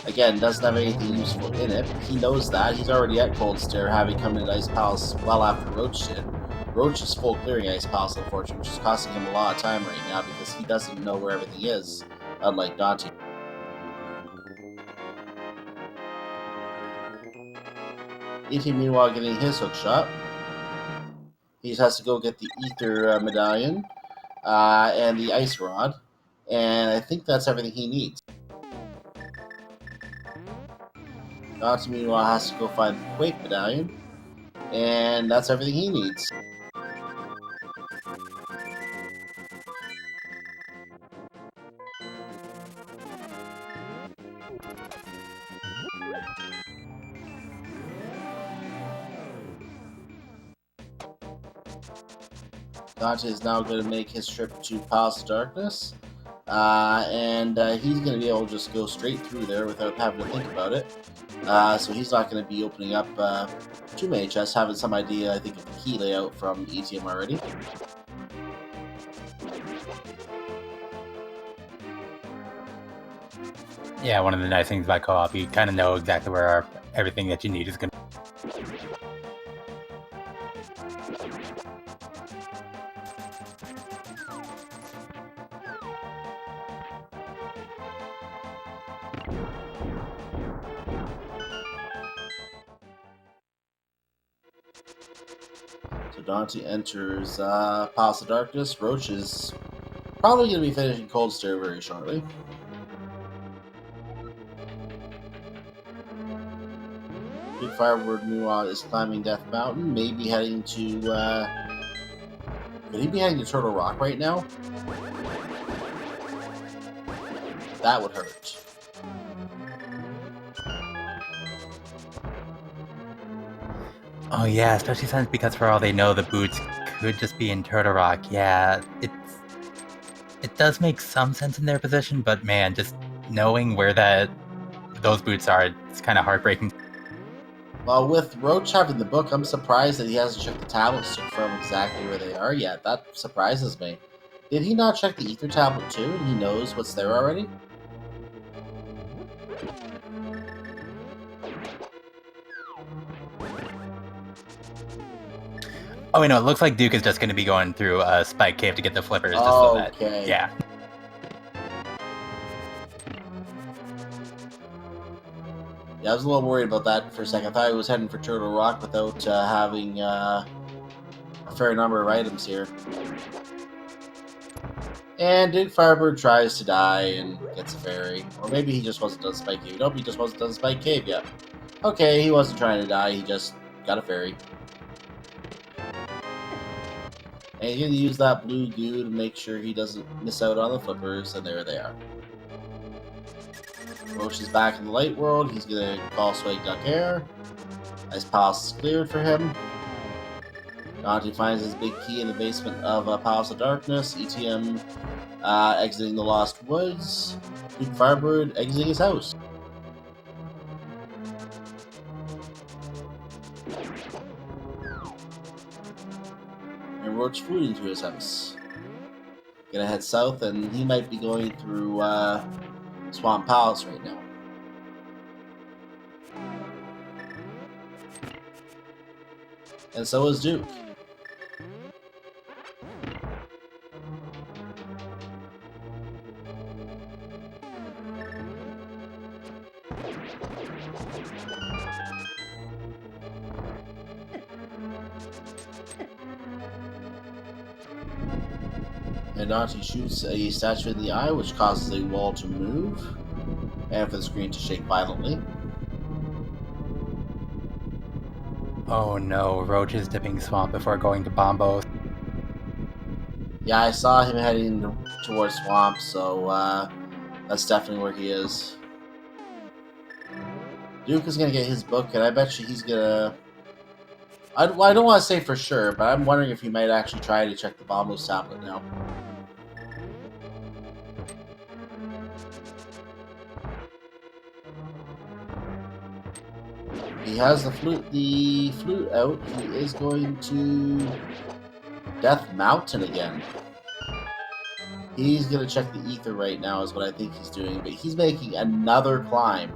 again, doesn't have anything useful in it. He knows that. He's already at Cold Stair, having come into Ice Palace well after Roach did. Roach is full clearing Ice Palace, unfortunately, which is costing him a lot of time right now because he doesn't know where everything is, unlike Daaantry. etium, meanwhile, getting his hook shot. He just has to go get the Ether Medallion and the Ice Rod, and I think that's everything he needs. Daaantry, meanwhile, has to go find the Quake Medallion, and that's everything he needs. Daaantry is now going to make his trip to Palace of Darkness, and he's going to be able to just go straight through there without having to think about it. So he's not going to be opening up too many chests, having some idea, I think, of the key layout from etium already. Yeah, one of the nice things about co-op, you kind of know exactly where everything that you need is going to. So Daaantry enters Palace of Darkness. Roach is Probably going to be finishing Cold Stare very shortly. DukeFireBird, meanwhile, is climbing Death Mountain, maybe heading to, could he be heading to Turtle Rock right now? That would hurt. Oh yeah, especially since because for all they know, the boots could just be in Turtle Rock. Yeah, it does make some sense in their position, but man, just knowing where those boots are, it's kind of heartbreaking. Well, with Roach having the book, I'm surprised that he hasn't checked the tablets to confirm exactly where they are yet. That surprises me. Did he not check the Ether tablet too, and he knows what's there already? Oh, wait, no, it looks like Duke is just going to be going through Spike Cave to get the flippers. Just so that, yeah. Yeah, I was a little worried about that for a second. I thought he was heading for Turtle Rock without having a fair number of items here. And DukeFireBird tries to die and gets a fairy. Or maybe he just wasn't done Spike Cave. Nope, he just wasn't done Spike Cave yet. Okay, he wasn't trying to die, he just got a fairy. And he's going to use that blue goo to make sure he doesn't miss out on the flippers, and there they are. Roach is back in the light world. He's going to call Swag Duck Air. Ice Palace is cleared for him. Daaantry finds his big key in the basement of Palace of Darkness. etium exiting the Lost Woods. DukeFireBird exiting his house. And Roach food into his house. Gonna head south, and he might be going through Swamp Palace right now. And so is Duke. And Daaantry shoots a statue in the eye, which causes a wall to move, and for the screen to shake violently. Oh no, Roach is dipping Swamp before going to Bombo. Yeah, I saw him heading towards Swamp, so that's definitely where he is. Duke is going to get his book, and I bet you he's going to... I don't want to say for sure, but I'm wondering if he might actually try to check the Bombo's tablet now. He has the flute out. He is going to Death Mountain again. He's going to check the ether right now is what I think he's doing, but he's making another climb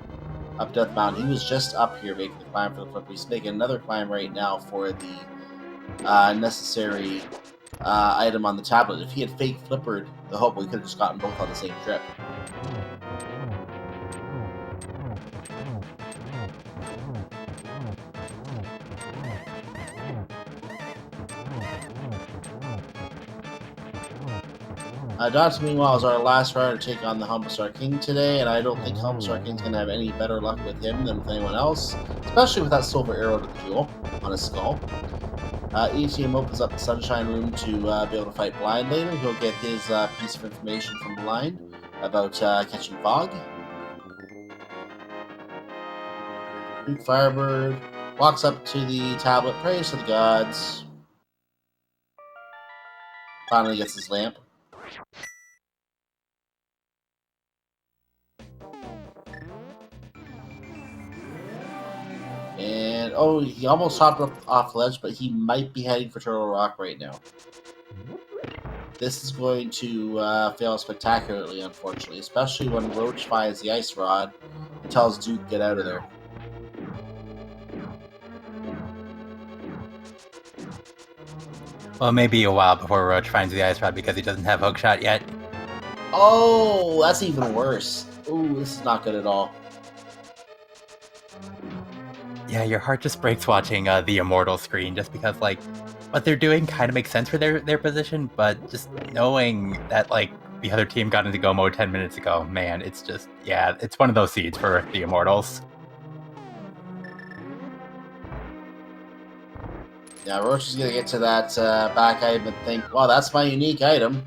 up Death Mountain. He was just up here making the climb for the flipper. He's making another climb right now for the necessary item on the tablet. If he had fake flippered the hope, we could have just gotten both on the same trip. Daaantry, meanwhile, is our last rider to take on the Humblestar King today, and I don't think Humblestar King's going to have any better luck with him than with anyone else, especially with that silver arrow to the jewel on his skull. etium opens up the Sunshine Room to be able to fight Blind later. He'll get his piece of information from Blind about catching Fog. DukeFireBird walks up to the tablet, prays to the gods. Finally gets his lamp. And, oh, he almost hopped up off the ledge, but he might be heading for Turtle Rock right now. This is going to fail spectacularly, unfortunately, especially when Roach finds the ice rod and tells Duke, get out of there. Well, maybe a while before Roach finds the ice rod because he doesn't have hookshot yet. Oh, that's even worse. Ooh, this is not good at all. Yeah, your heart just breaks watching the Immortal screen just because, like, what they're doing kind of makes sense for their position, but just knowing that, like, the other team got into go mode 10 minutes ago, man, it's just, yeah, it's one of those seeds for the Immortals. Yeah, Roach is going to get to that back item and think, well, that's my unique item.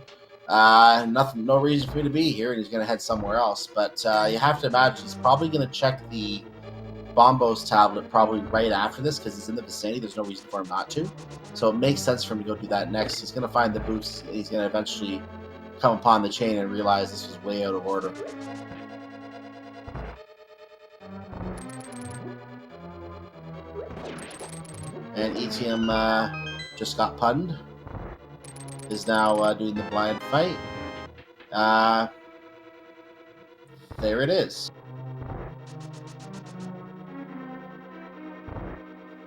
Nothing, no reason for me to be here, and he's going to head somewhere else. But you have to imagine he's probably going to check the Bombo's tablet probably right after this because he's in the vicinity. There's no reason for him not to. So it makes sense for him to go do that next. He's going to find the boots. He's going to eventually come upon the chain and realize this was way out of order. And etium just got punned. Is now doing the blind fight. There it is.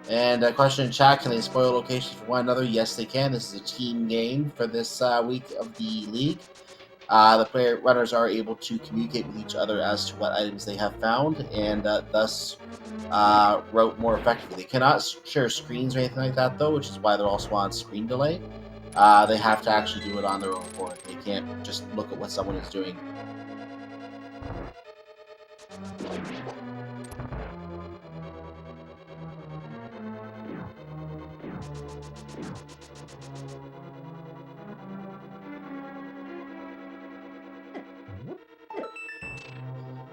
And a question in chat, can they spoil locations for one another? Yes, they can. This is a team game for this week of the league. The runners are able to communicate with each other as to what items they have found, and thus route more effectively. They cannot share screens or anything like that, though, which is why they're also on screen delay. They have to actually do it on their own board. They can't just look at what someone is doing.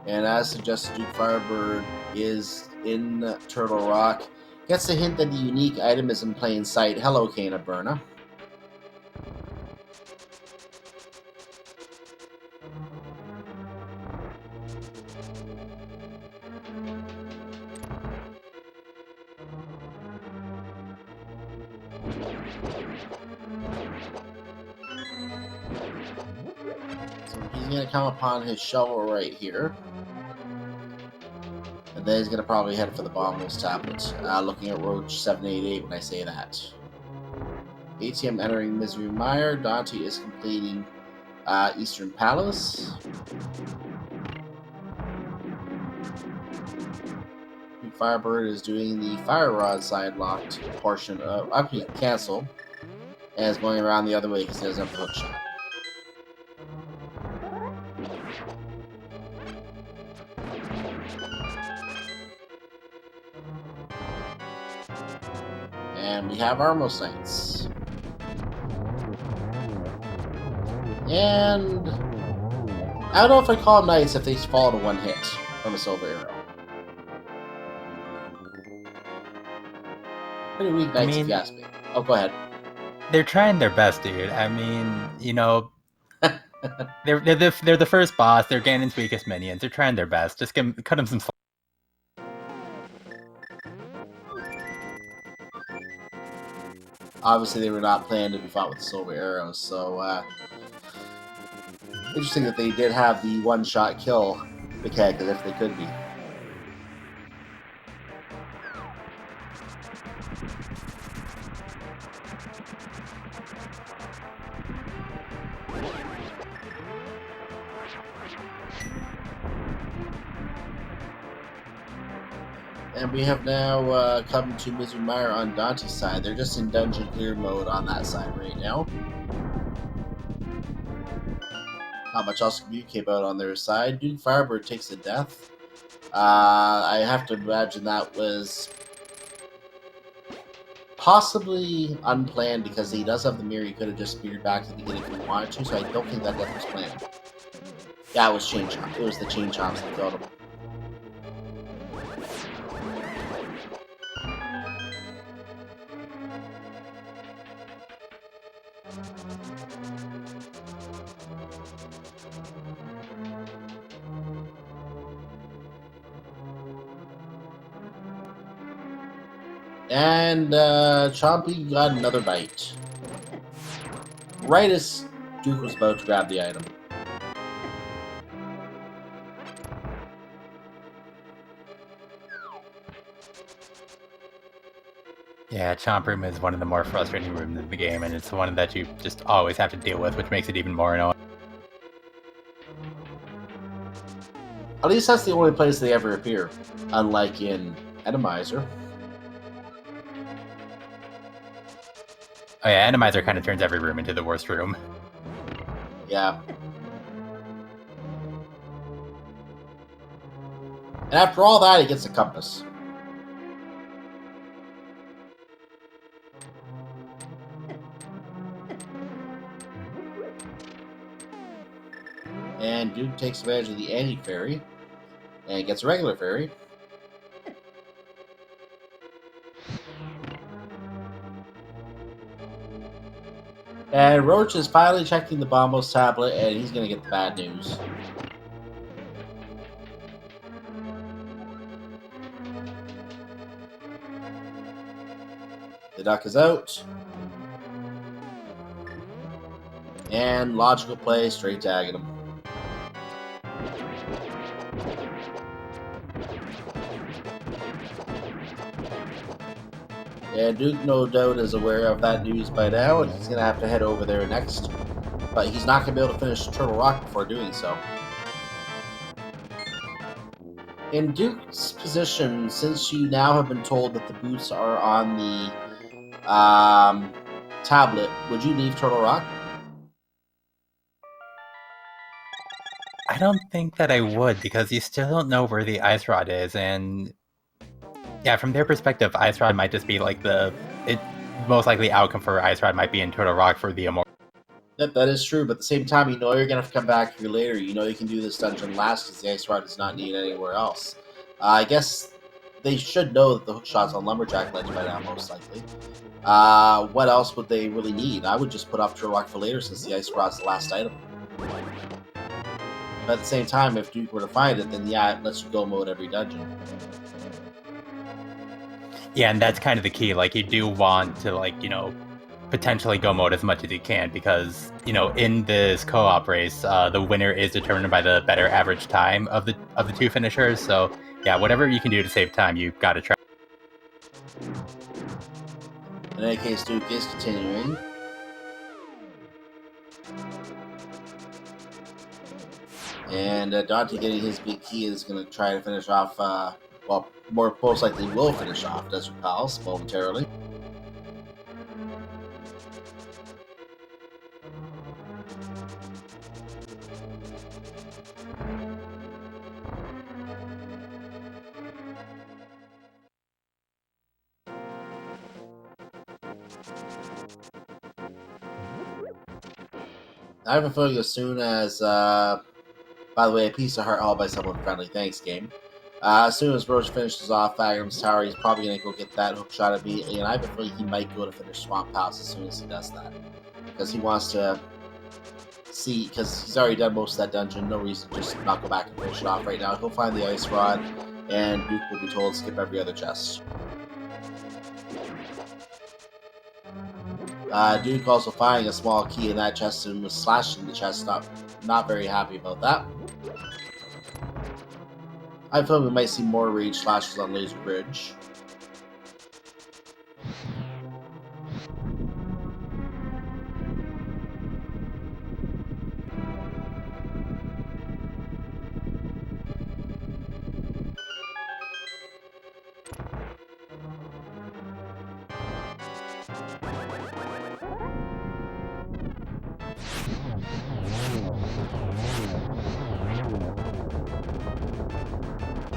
And as suggested, DukeFireBird is in Turtle Rock. Gets the hint that the unique item is in plain sight. Hello, Kana Burna. So he's going to come upon his shovel right here. And then he's going to probably head for the Bombos tablet. Looking at Roach788 when I say that. ATM entering Misery Mire. Daaantry is completing Eastern Palace. DukeFireBird is doing the Fire Rod side locked portion of cancel. And is going around the other way because he doesn't have the hook shot. And we have Armos Knights. And I don't know if I call them Knights if they fall to one hit from a silver arrow. Pretty weak Knights if you ask me. Oh, go ahead. They're trying their best, dude. I mean, you know, they're the first boss. They're Ganon's weakest minions. They're trying their best. Just cut them some slack. Obviously, they were not planned to be fought with the silver arrows, so interesting that they did have the one-shot kill the keg, as if they could be. And we have now come to Misery Mire on Daantry's side. They're just in dungeon clear mode on that side right now. Not much else to communicate about on their side. DukeFireBird takes a death. I have to imagine that was possibly unplanned because he does have the mirror. He could have just speared back to the beginning if he wanted to, so I don't think that death was planned. Yeah, it was chain chomp. It was the chain chomps that killed him. And Chompy got another bite. Right as Duke was about to grab the item. Yeah, Chomp Room is one of the more frustrating rooms in the game, and it's one that you just always have to deal with, which makes it even more annoying. At least that's the only place they ever appear, unlike in Randomizer. Oh yeah, Randomizer kind of turns every room into the worst room. Yeah. And after all that, he gets a compass. And Duke takes advantage of the anti-fairy and gets a regular fairy. And Roach is finally checking the Bombo's tablet, and he's going to get the bad news. The duck is out. And logical play, straight tagging him. And Duke, no doubt, is aware of that news by now, and he's going to have to head over there next. But he's not going to be able to finish Turtle Rock before doing so. In Duke's position, since you now have been told that the boots are on the tablet, would you leave Turtle Rock? I don't think that I would, because you still don't know where the ice rod is, and yeah, from their perspective, ice rod might just be like most likely outcome for ice rod might be in Turtle Rock for the immortal. Yep, that is true, but at the same time, you know you're going to have to come back here later. You know you can do this dungeon last because the ice rod is not needed anywhere else. I guess they should know that the hookshot's on Lumberjack Ledge by now, most likely. What else would they really need? I would just put off Turtle Rock for later since the ice rod's the last item. But at the same time, if Duke were to find it, then yeah, it lets you go mode every dungeon. Yeah, and that's kind of the key. Like, you do want to, potentially go mode as much as you can, because, in this co-op race, the winner is determined by the better average time of the two finishers. So, yeah, whatever you can do to save time, you've got to try. In any case, Duke is continuing. And Daaantry getting his big key is going to try to finish off, most likely will finish off Desert Palace momentarily. I have a feeling as soon as, by the way, a piece of heart all by someone friendly. Thanks, game. As soon as Roach finishes off Agram's Tower, he's probably going to go get that hook shot immediately, and I have a feeling he might go to finish Swamp House as soon as he does that. Because he wants to see, because he's already done most of that dungeon, no reason to just not go back and finish it off right now. He'll find the ice rod, and Duke will be told to skip every other chest. Duke also finding a small key in that chest and was slashing the chest, not very happy about that. I feel we might see more rage slashes on Laser Bridge.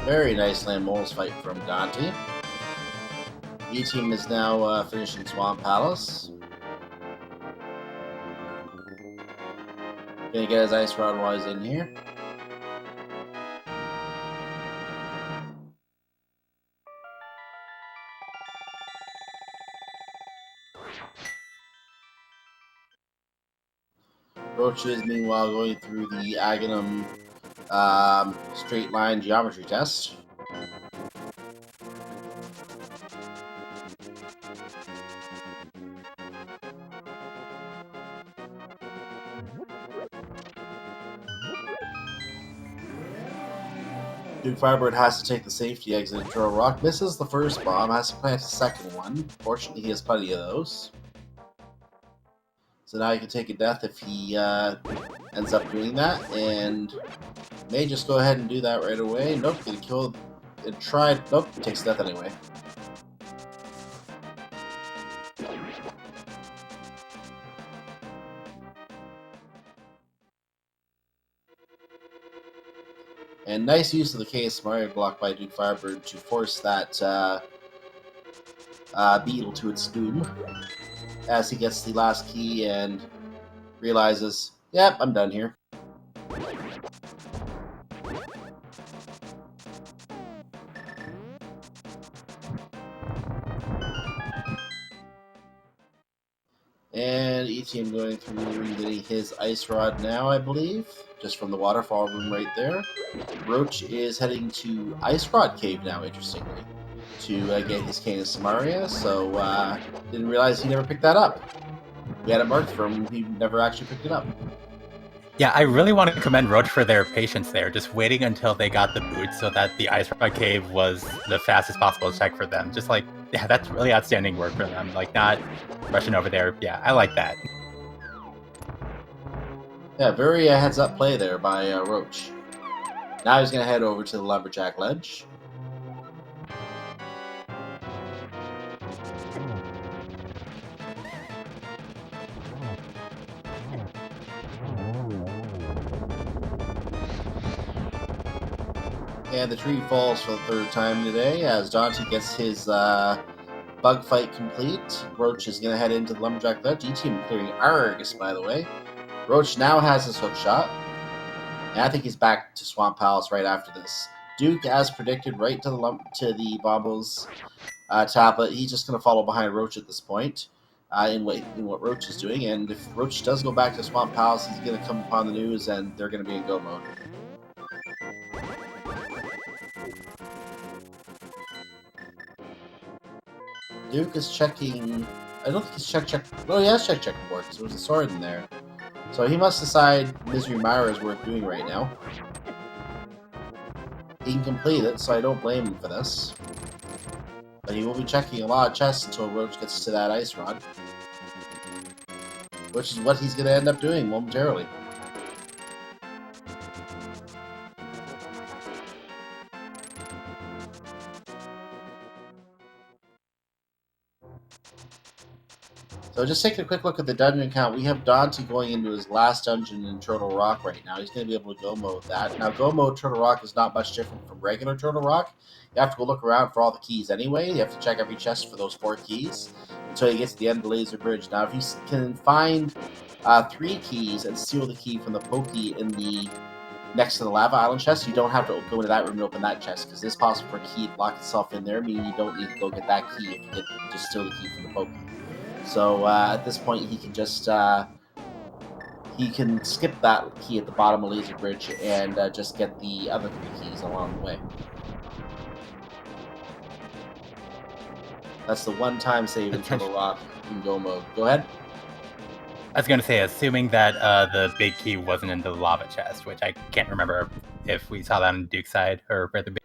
Very nice land moles fight from Daaantry. Etium is now finishing Swamp Palace. Gonna get his ice rod while he's in here. Roach is meanwhile going through the Aghanim straight line geometry test. DukeFireBird has to take the safety exit in Turtle Rock, misses the first bomb, has to plant the second one. Fortunately, he has plenty of those. So now he can take a death if he ends up doing that, and may just go ahead and do that right away. Nope, get killed. It tried. Nope, takes death anyway. And nice use of the KSMR block by DukeFireBird to force that beetle to its doom as he gets the last key and realizes, yep, I'm done here. And etium going through and getting his ice rod now, I believe, just from the waterfall room right there. Roach is heading to Ice Rod Cave now, interestingly, to get his Canis Samaria, so didn't realize he never picked that up. We had it marked for him, he never actually picked it up. Yeah, I really want to commend Roach for their patience there, just waiting until they got the boot so that the Ice Rod Cave was the fastest possible check for them. Just like, yeah, that's really outstanding work for them. Like, not rushing over there. Yeah, I like that. Yeah, very heads-up play there by Roach. Now he's going to head over to the Lumberjack Ledge. And the tree falls for the third time today as Daaantry gets his bug fight complete. Roach is going to head into the Lumberjack Ledge. etium clearing Argus, by the way. Roach now has his hook shot. And I think he's back to Swamp Palace right after this. Duke, as predicted, right to the Bombos tablet. He's just going to follow behind Roach at this point in what Roach is doing. And if Roach does go back to Swamp Palace, he's going to come upon the news and they're going to be in go mode. Duke is checking. I don't think he's check. Oh, he has check board because there was a sword in there. So he must decide Misery Mire is worth doing right now. He can complete it, so I don't blame him for this. But he will be checking a lot of chests until Roach gets to that ice rod. Which is what he's going to end up doing momentarily. So just taking a quick look at the dungeon count, we have Daaantry going into his last dungeon in Turtle Rock right now. He's going to be able to go mode that. Now, go mode Turtle Rock is not much different from regular Turtle Rock. You have to go look around for all the keys anyway. You have to check every chest for those 4 keys until you get to the end of the laser bridge. Now, if you can find 3 keys and steal the key from the pokey in the next to the lava island chest, you don't have to go into that room and open that chest because it's possible for a key to lock itself in there, meaning you don't need to go get that key if you just steal the key from the pokey. So at this point, he can just he can skip that key at the bottom of Laser Bridge and just get the other 3 keys along the way. That's the one-time save in Turtle Rock in go mode. Go ahead. I was going to say, assuming that the big key wasn't in the lava chest, which I can't remember if we saw that on Duke's side or where the big...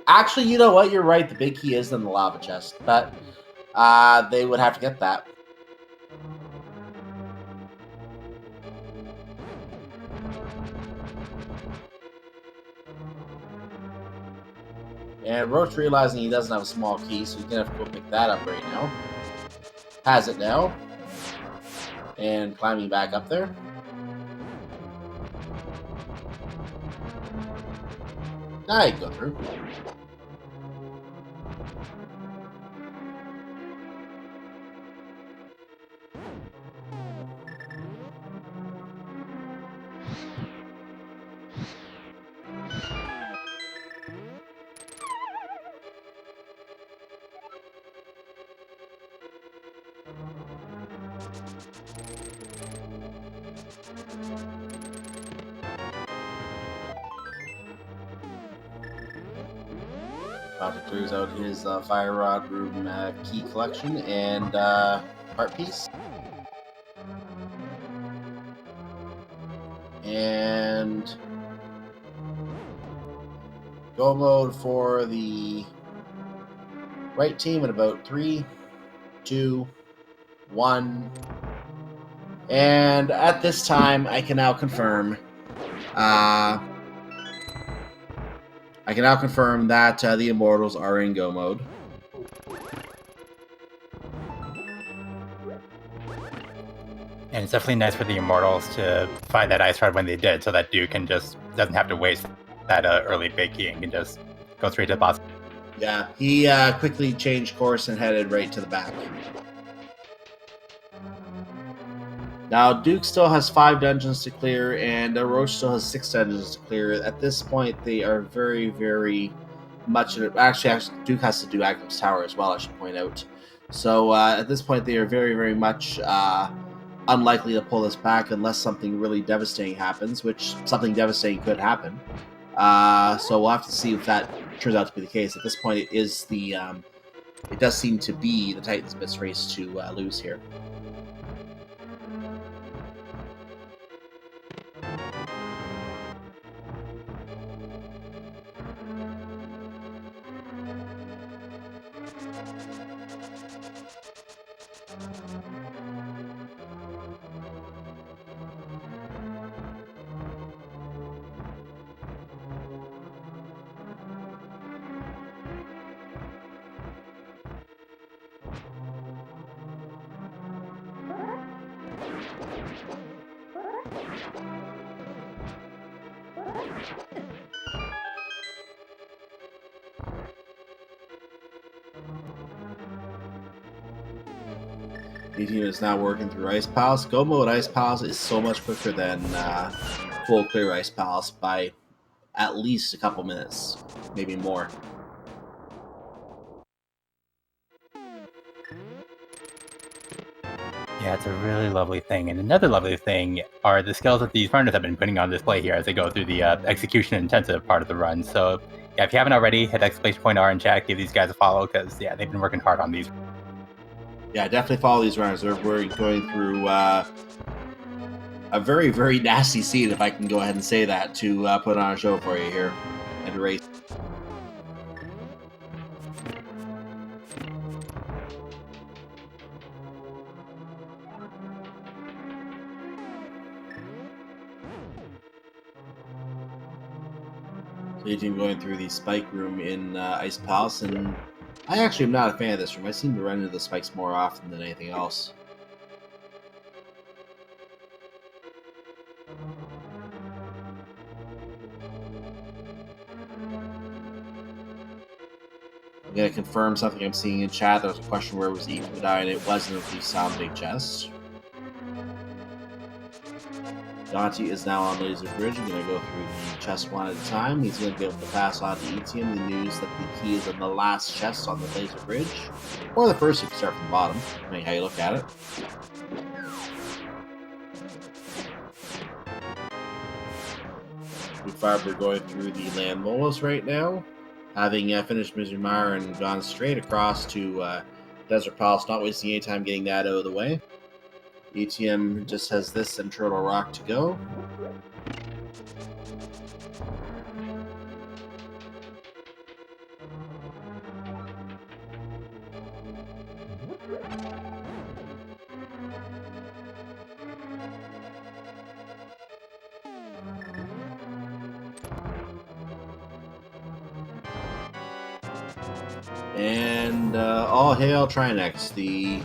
Actually, you know what? You're right. The big key is in the lava chest, but they would have to get that. And Roach realizing he doesn't have a small key, so he's going to have to go pick that up right now. Has it now. And climbing back up there. Now you can go through. About to clears out his fire rod room key collection and heart piece. And go mode for the right team in about 3, 2, 1. And at this time, I can now confirm that the Immortals are in go mode. And it's definitely nice for the Immortals to find that ice rod when they did, so that Duke can just doesn't have to waste that early big key and can just go straight to the boss. Yeah, he quickly changed course and headed right to the back. Now, Duke still has 5 dungeons to clear, and Roach still has 6 dungeons to clear. At this point, they are very, very much... Actually, Duke has to do Agnes Tower as well, I should point out. So, at this point, they are very, very much unlikely to pull this back unless something really devastating happens, which something devastating could happen. So we'll have to see if that turns out to be the case. At this point, it is the... it does seem to be the Titans' best race to lose here. Etium is now working through Ice Palace. Go mode Ice Palace is so much quicker than full clear Ice Palace by at least a couple minutes, maybe more. Yeah, it's a really lovely thing. And another lovely thing are the skills that these runners have been putting on display here as they go through the execution-intensive part of the run. So, yeah, if you haven't already, hit !R in chat, give these guys a follow, because, yeah, they've been working hard on these. Yeah, definitely follow these runners. We're going through a very, very nasty scene, if I can go ahead and say that, to put on a show for you here and race. So Etium going through the spike room in Ice Palace, and I actually am not a fan of this room. I seem to run into the spikes more often than anything else. I'm going to confirm something I'm seeing in chat. There was a question where it was Etium would die, and it wasn't the sounding chest. Daaantry is now on Laser Bridge. I'm going to go through the chest one at a time. He's going to be able to pass on to Etium the news that the key is in the last chest on the Laser Bridge. Or the first, you can start from the bottom, depending how you look at it. DukeFireBird going through the Land Molas right now. Having finished Mizumar and gone straight across to Desert Palace, not wasting any time getting that out of the way. Etium just has this and Turtle Rock to go. And all hail Trinex, the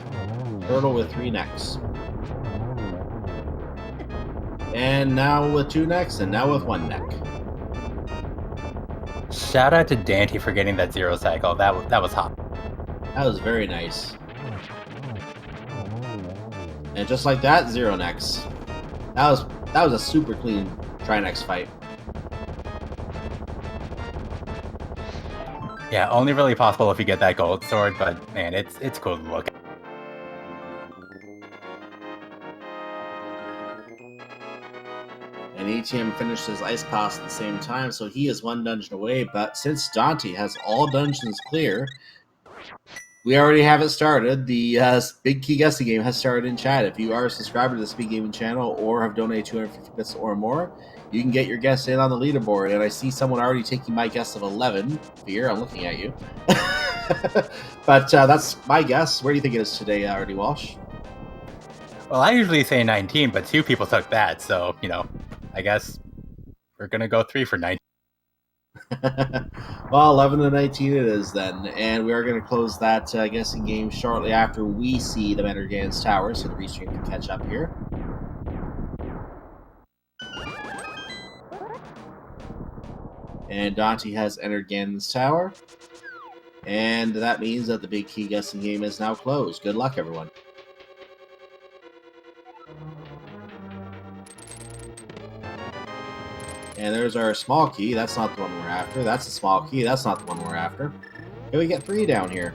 turtle with 3 necks. And now with 2 necks, and now with 1 neck. Shout out to Daaantry for getting that 0 cycle. That was hot. That was very nice. And just like that, 0 necks. That was a super clean Trinex fight. Yeah, only really possible if you get that gold sword, but man, it's cool to look at. And Etium finished his Ice Pass at the same time, so he is 1 dungeon away. But since Daaantry has all dungeons clear, we already have it started. The Big Key Guessing Game has started in chat. If you are a subscriber to the Speed Gaming channel or have donated 250 bits or more, you can get your guess in on the leaderboard. And I see someone already taking my guess of 11. Fear, I'm looking at you. But that's my guess. Where do you think it is today, Artie Walsh? Well, I usually say 19, but 2 people took that, so, you know, I guess we're going to go 3 for 19. Well, 11 to 19 it is then, and we are going to close that guessing game shortly after we see the Mendergan's Tower, so the restream can catch up here. And Daaantry has entered Ganon's tower. And that means that the big key guessing game is now closed. Good luck, everyone. And there's our small key. That's not the one we're after. That's the small key. That's not the one we're after. Can we get 3 down here?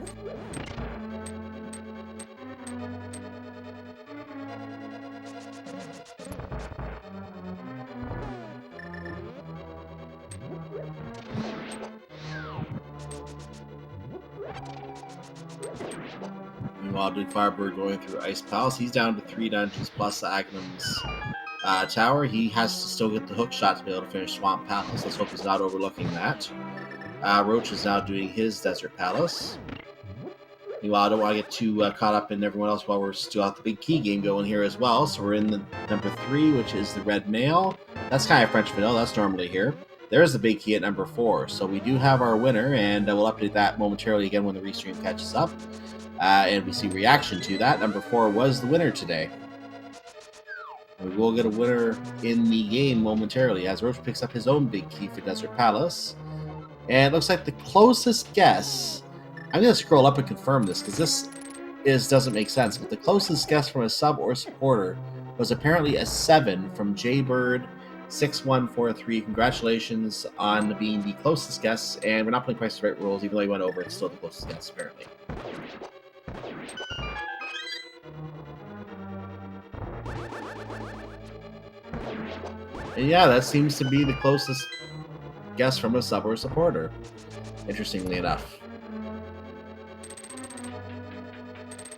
Meanwhile, DukeFireBird going through Ice Palace. He's down to 3 dungeons plus Agnum's tower. He has to still get the hook shot to be able to finish Swamp Palace. Let's hope he's not overlooking that. Roach is now doing his Desert Palace. Meanwhile, I don't want to get too caught up in everyone else while we're still at the big key game going here as well. So we're in the number 3, which is the red mail. That's kind of French vanilla. That's normally here. There's the big key at number 4. So we do have our winner, and we'll update that momentarily again when the restream catches up. And we see reaction to that. Number 4 was the winner today. We will get a winner in the game momentarily as Roach picks up his own big key for Desert Palace. And it looks like the closest guess... I'm going to scroll up and confirm this because this doesn't make sense. But the closest guess from a sub or supporter was apparently a 7 from JBird6143. Congratulations on being the closest guess. And we're not playing Price is Right rules, even though you went over. It's still the closest guess, apparently. And yeah, that seems to be the closest guess from a sub or supporter, interestingly enough.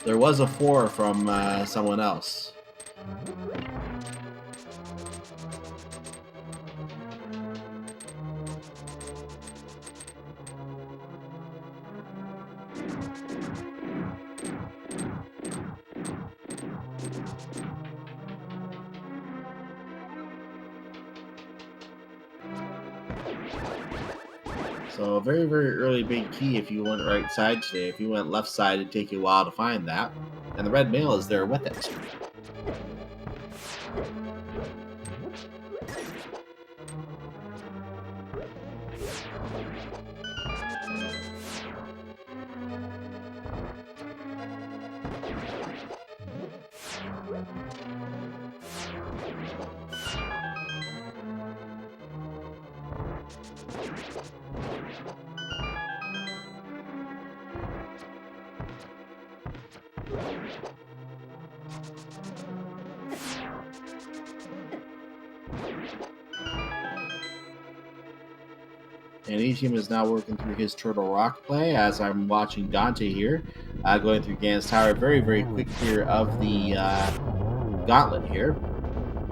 There was a 4 from someone else. So a very, very early big key if you went right side today. If you went left side, it'd take you a while to find that. And the red mail is there with it. And etium is now working through his Turtle Rock play as I'm watching Daaantry here, going through Ganon's Tower. Very, very quick clear of the gauntlet here.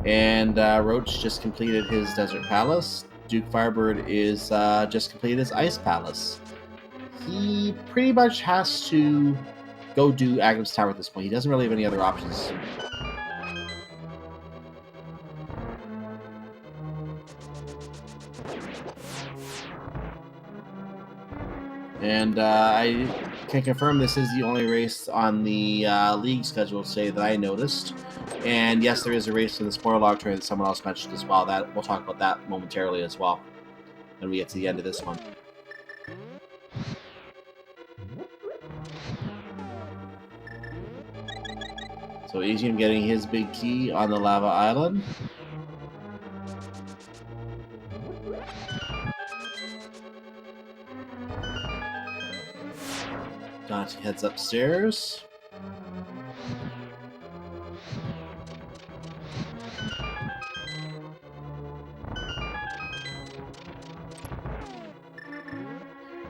And Roach just completed his Desert Palace. DukeFireBird is just completed his Ice Palace. He pretty much has to go do Agnum's Tower at this point. He doesn't really have any other options. And I can confirm this is the only race on the league schedule today that I noticed. And yes, there is a race in the spoiler log tournament that someone else mentioned as well. That we'll talk about that momentarily as well when we get to the end of this one. So etium getting his big key on the lava island. Daaantry heads upstairs.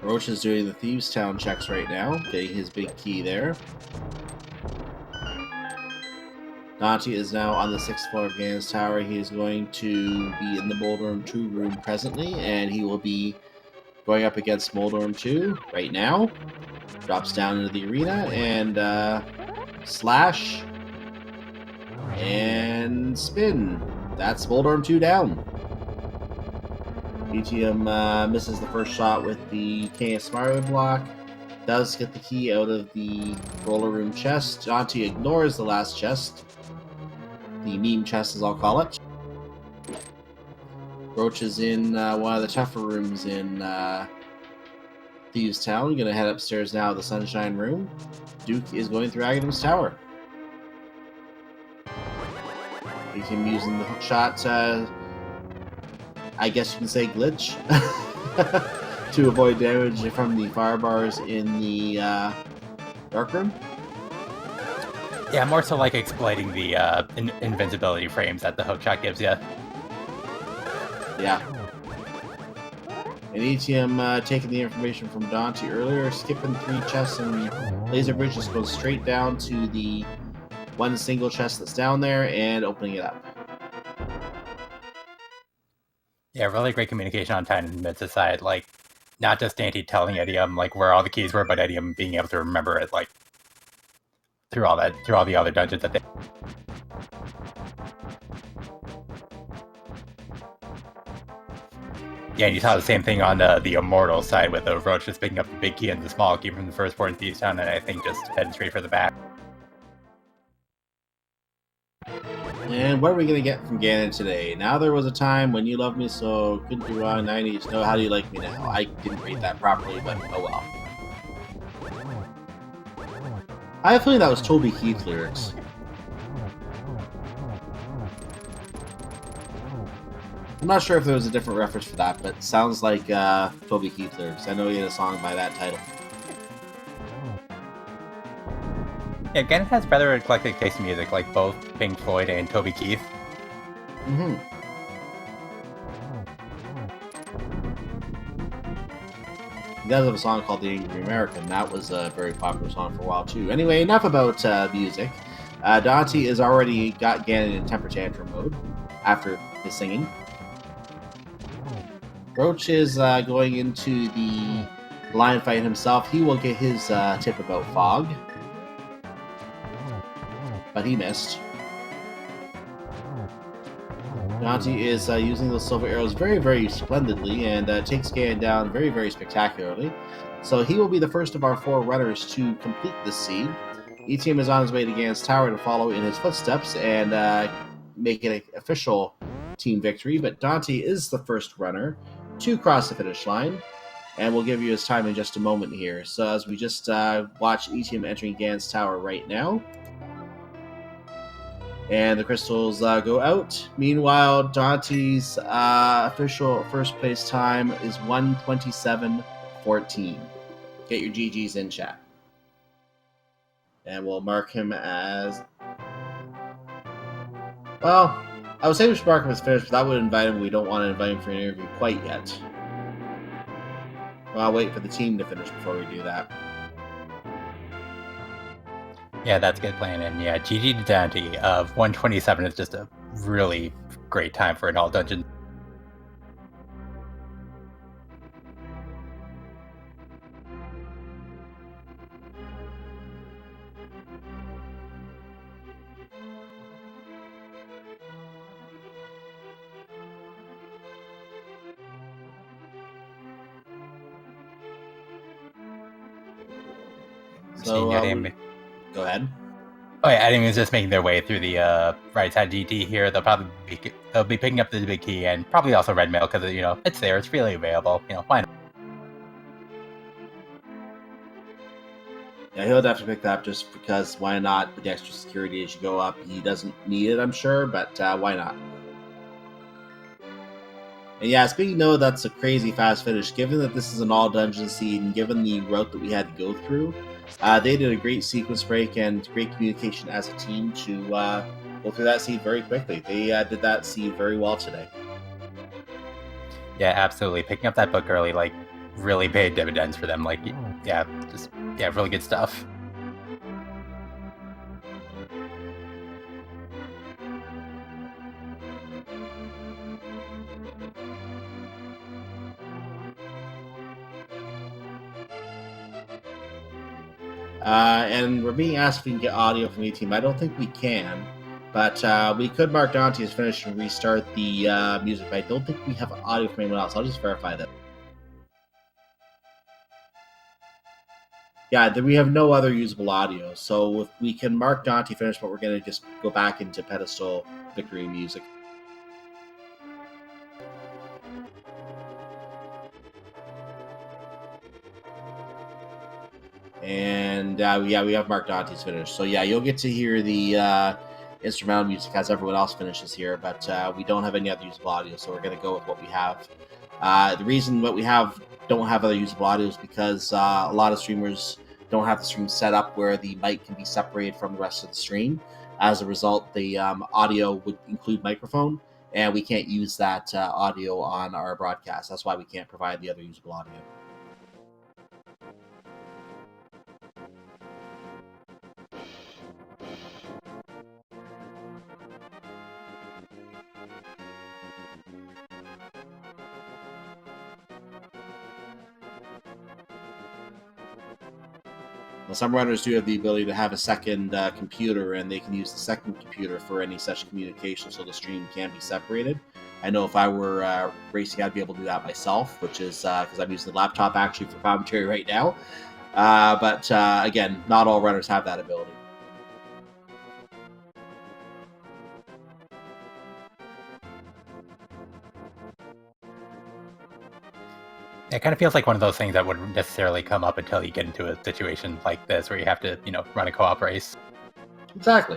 Roach is doing the Thieves Town checks right now, getting his big key there. Daaantry is now on the 6th floor of Ganon's Tower. He is going to be in the Moldorm 2 room presently, and he will be going up against Moldorm 2 right now. Drops down into the arena, and slash, and spin. That's Moldorm 2 down. etium misses the first shot with the KS Mario block. Does get the key out of the roller room chest. Daaantry ignores the last chest. The meme chest, as I'll call it. Roach is in one of the tougher rooms in Thieves Town. Gonna head upstairs now to the Sunshine Room. Duke is going through Aghanim's Tower. We can using the hookshot, I guess you can say glitch, to avoid damage from the fire bars in the dark room. Yeah, more so like exploiting the invincibility frames that the hookshot gives you. Yeah. And etium taking the information from Daaantry earlier, skipping 3 chests and laser bridge just goes straight down to the one single chest that's down there and opening it up. Yeah, really great communication on time and mid's side. Like, not just Daaantry telling etium like where all the keys were, but etium being able to remember it like through all the other dungeons that they. Yeah, and you saw the same thing on the Immortal side with the Roach just picking up the big key and the small key from the first port in Thieves Town, and I think just heading straight for the back. And what are we going to get from Ganon today? Now there was a time when you loved me so, couldn't do wrong, 90s. No, how do you like me now? I didn't read that properly, but oh well. I have a feeling that was Toby Keith lyrics. I'm not sure if there was a different reference for that, but it sounds like Toby Keith lyrics. I know he had a song by that title. Yeah, Ganon has rather eclectic taste in music, like both Pink Floyd and Toby Keith. Mm-hmm. He does have a song called The Angry American. That was a very popular song for a while, too. Anyway, enough about music. Daaantry has already got Ganon in temper tantrum mode after his singing. Roach is going into the lion fight himself. He will get his tip about fog. But he missed. Daaantry is using those silver arrows very, very splendidly and takes Ganon down very, very spectacularly. So he will be the first of our 4 runners to complete this seed. Etium is on his way to Ganon's tower to follow in his footsteps and make it an official team victory. But Daaantry is the first runner to cross the finish line. And we'll give you his time in just a moment here. So as we just watch Etium entering Ganon's tower right now. And the crystals go out. Meanwhile, Daaantry's official first place time is 1:27:14. Get your GGs in chat. And we'll mark him as... Well, I would say we should mark him as finished, but that would invite him. We don't want to invite him for an interview quite yet. Well, I'll wait for the team to finish before we do that. Yeah, that's a good plan. And yeah, GG to Daaantry of 127 is just a really great time for an all dungeon. So, go ahead. Oh yeah, I think it's just making their way through the right side GT here. They'll be picking up the big key and probably also red mail because it's there, it's freely available. Why not? Yeah, he'll have to pick that up just because why not? With the extra security as you go up, he doesn't need it, I'm sure, but why not? And yeah, speaking of, that's a crazy fast finish. Given that this is an all dungeon seed and given the route that we had to go through, they did a great sequence break and great communication as a team to go through that seed very quickly. They did that seed very well today. Yeah, absolutely. Picking up that book early, really paid dividends for them. Really good stuff. And we're being asked if we can get audio from etium. I don't think we can, but we could mark Daaantry as finished and restart the music, but I don't think we have audio from anyone else. I'll just verify that. Yeah, we have no other usable audio, so if we can mark Daaantry finished, but we're going to just go back into pedestal victory music. And yeah, we have Mark Dante's finished. So yeah, you'll get to hear the instrumental music as everyone else finishes here, but we don't have any other usable audio, so we're going to go with what we have. The reason what we don't have other usable audio is because a lot of streamers don't have the stream set up where the mic can be separated from the rest of the stream. As a result, the audio would include microphone, and we can't use that audio on our broadcast. That's why we can't provide the other usable audio. Well, some runners do have the ability to have a second computer, and they can use the second computer for any such communication, so the stream can be separated. I know if I were racing, I'd be able to do that myself, which is because I'm using the laptop actually for commentary right now. But again, not all runners have that ability. It kind of feels like one of those things that wouldn't necessarily come up until you get into a situation like this where you have to, run a co-op race. Exactly.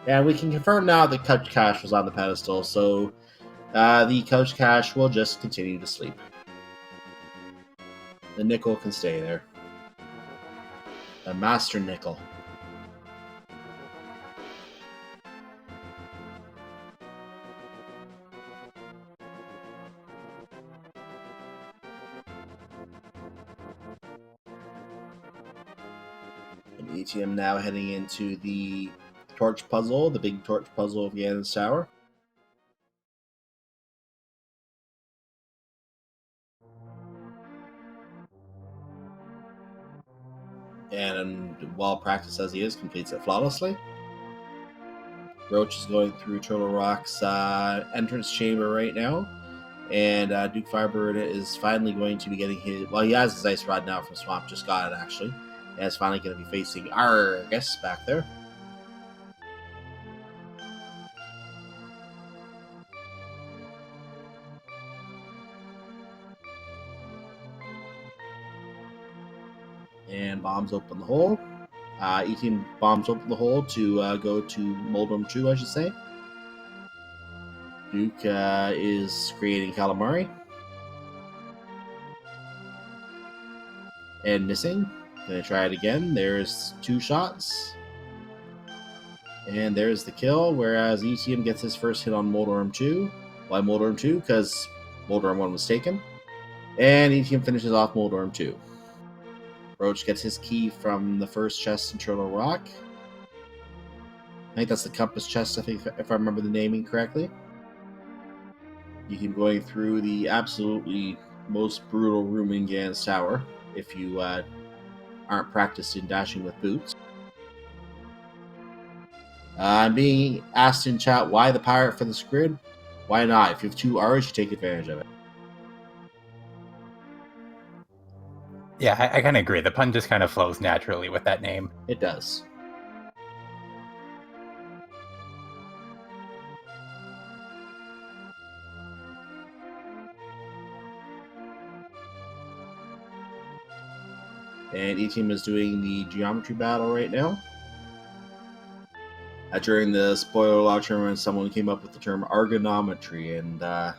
And we can confirm now that Coach Cash was on the pedestal, so the Coach Cash will just continue to sleep. The nickel can stay there. The Master Nickel. And etium now heading into the torch puzzle, the big torch puzzle of Ganon's Tower. And while practiced as he is, completes it flawlessly. Roach is going through Turtle Rock's entrance chamber right now. And DukeFireBird is finally going to be getting his... Well, he has his ice rod now from Swamp, just got it actually. And is finally going to be facing Argus back there. And bombs open the hole. etium bombs open the hole to go to Moldrum 2, I should say. Duke is creating calamari. And missing. Gonna try it again. There's 2 shots. And there's the kill, whereas etium gets his first hit on Moldrum 2. Why Moldrum 2? Because Moldrum 1 was taken. And etium finishes off Moldrum 2. Roach gets his key from the first chest in Turtle Rock. I think that's the compass chest, I think, if I remember the naming correctly. You can going through the absolutely most brutal room in Ganon's Tower if you aren't practiced in dashing with boots. I'm being asked in chat, why the pirate for the squid? Why not? If you have 2 R's, you take advantage of it. Yeah, I kind of agree. The pun just kind of flows naturally with that name. It does. And etium is doing the geometry battle right now. During the spoiler log tournament, someone came up with the term argonometry, and I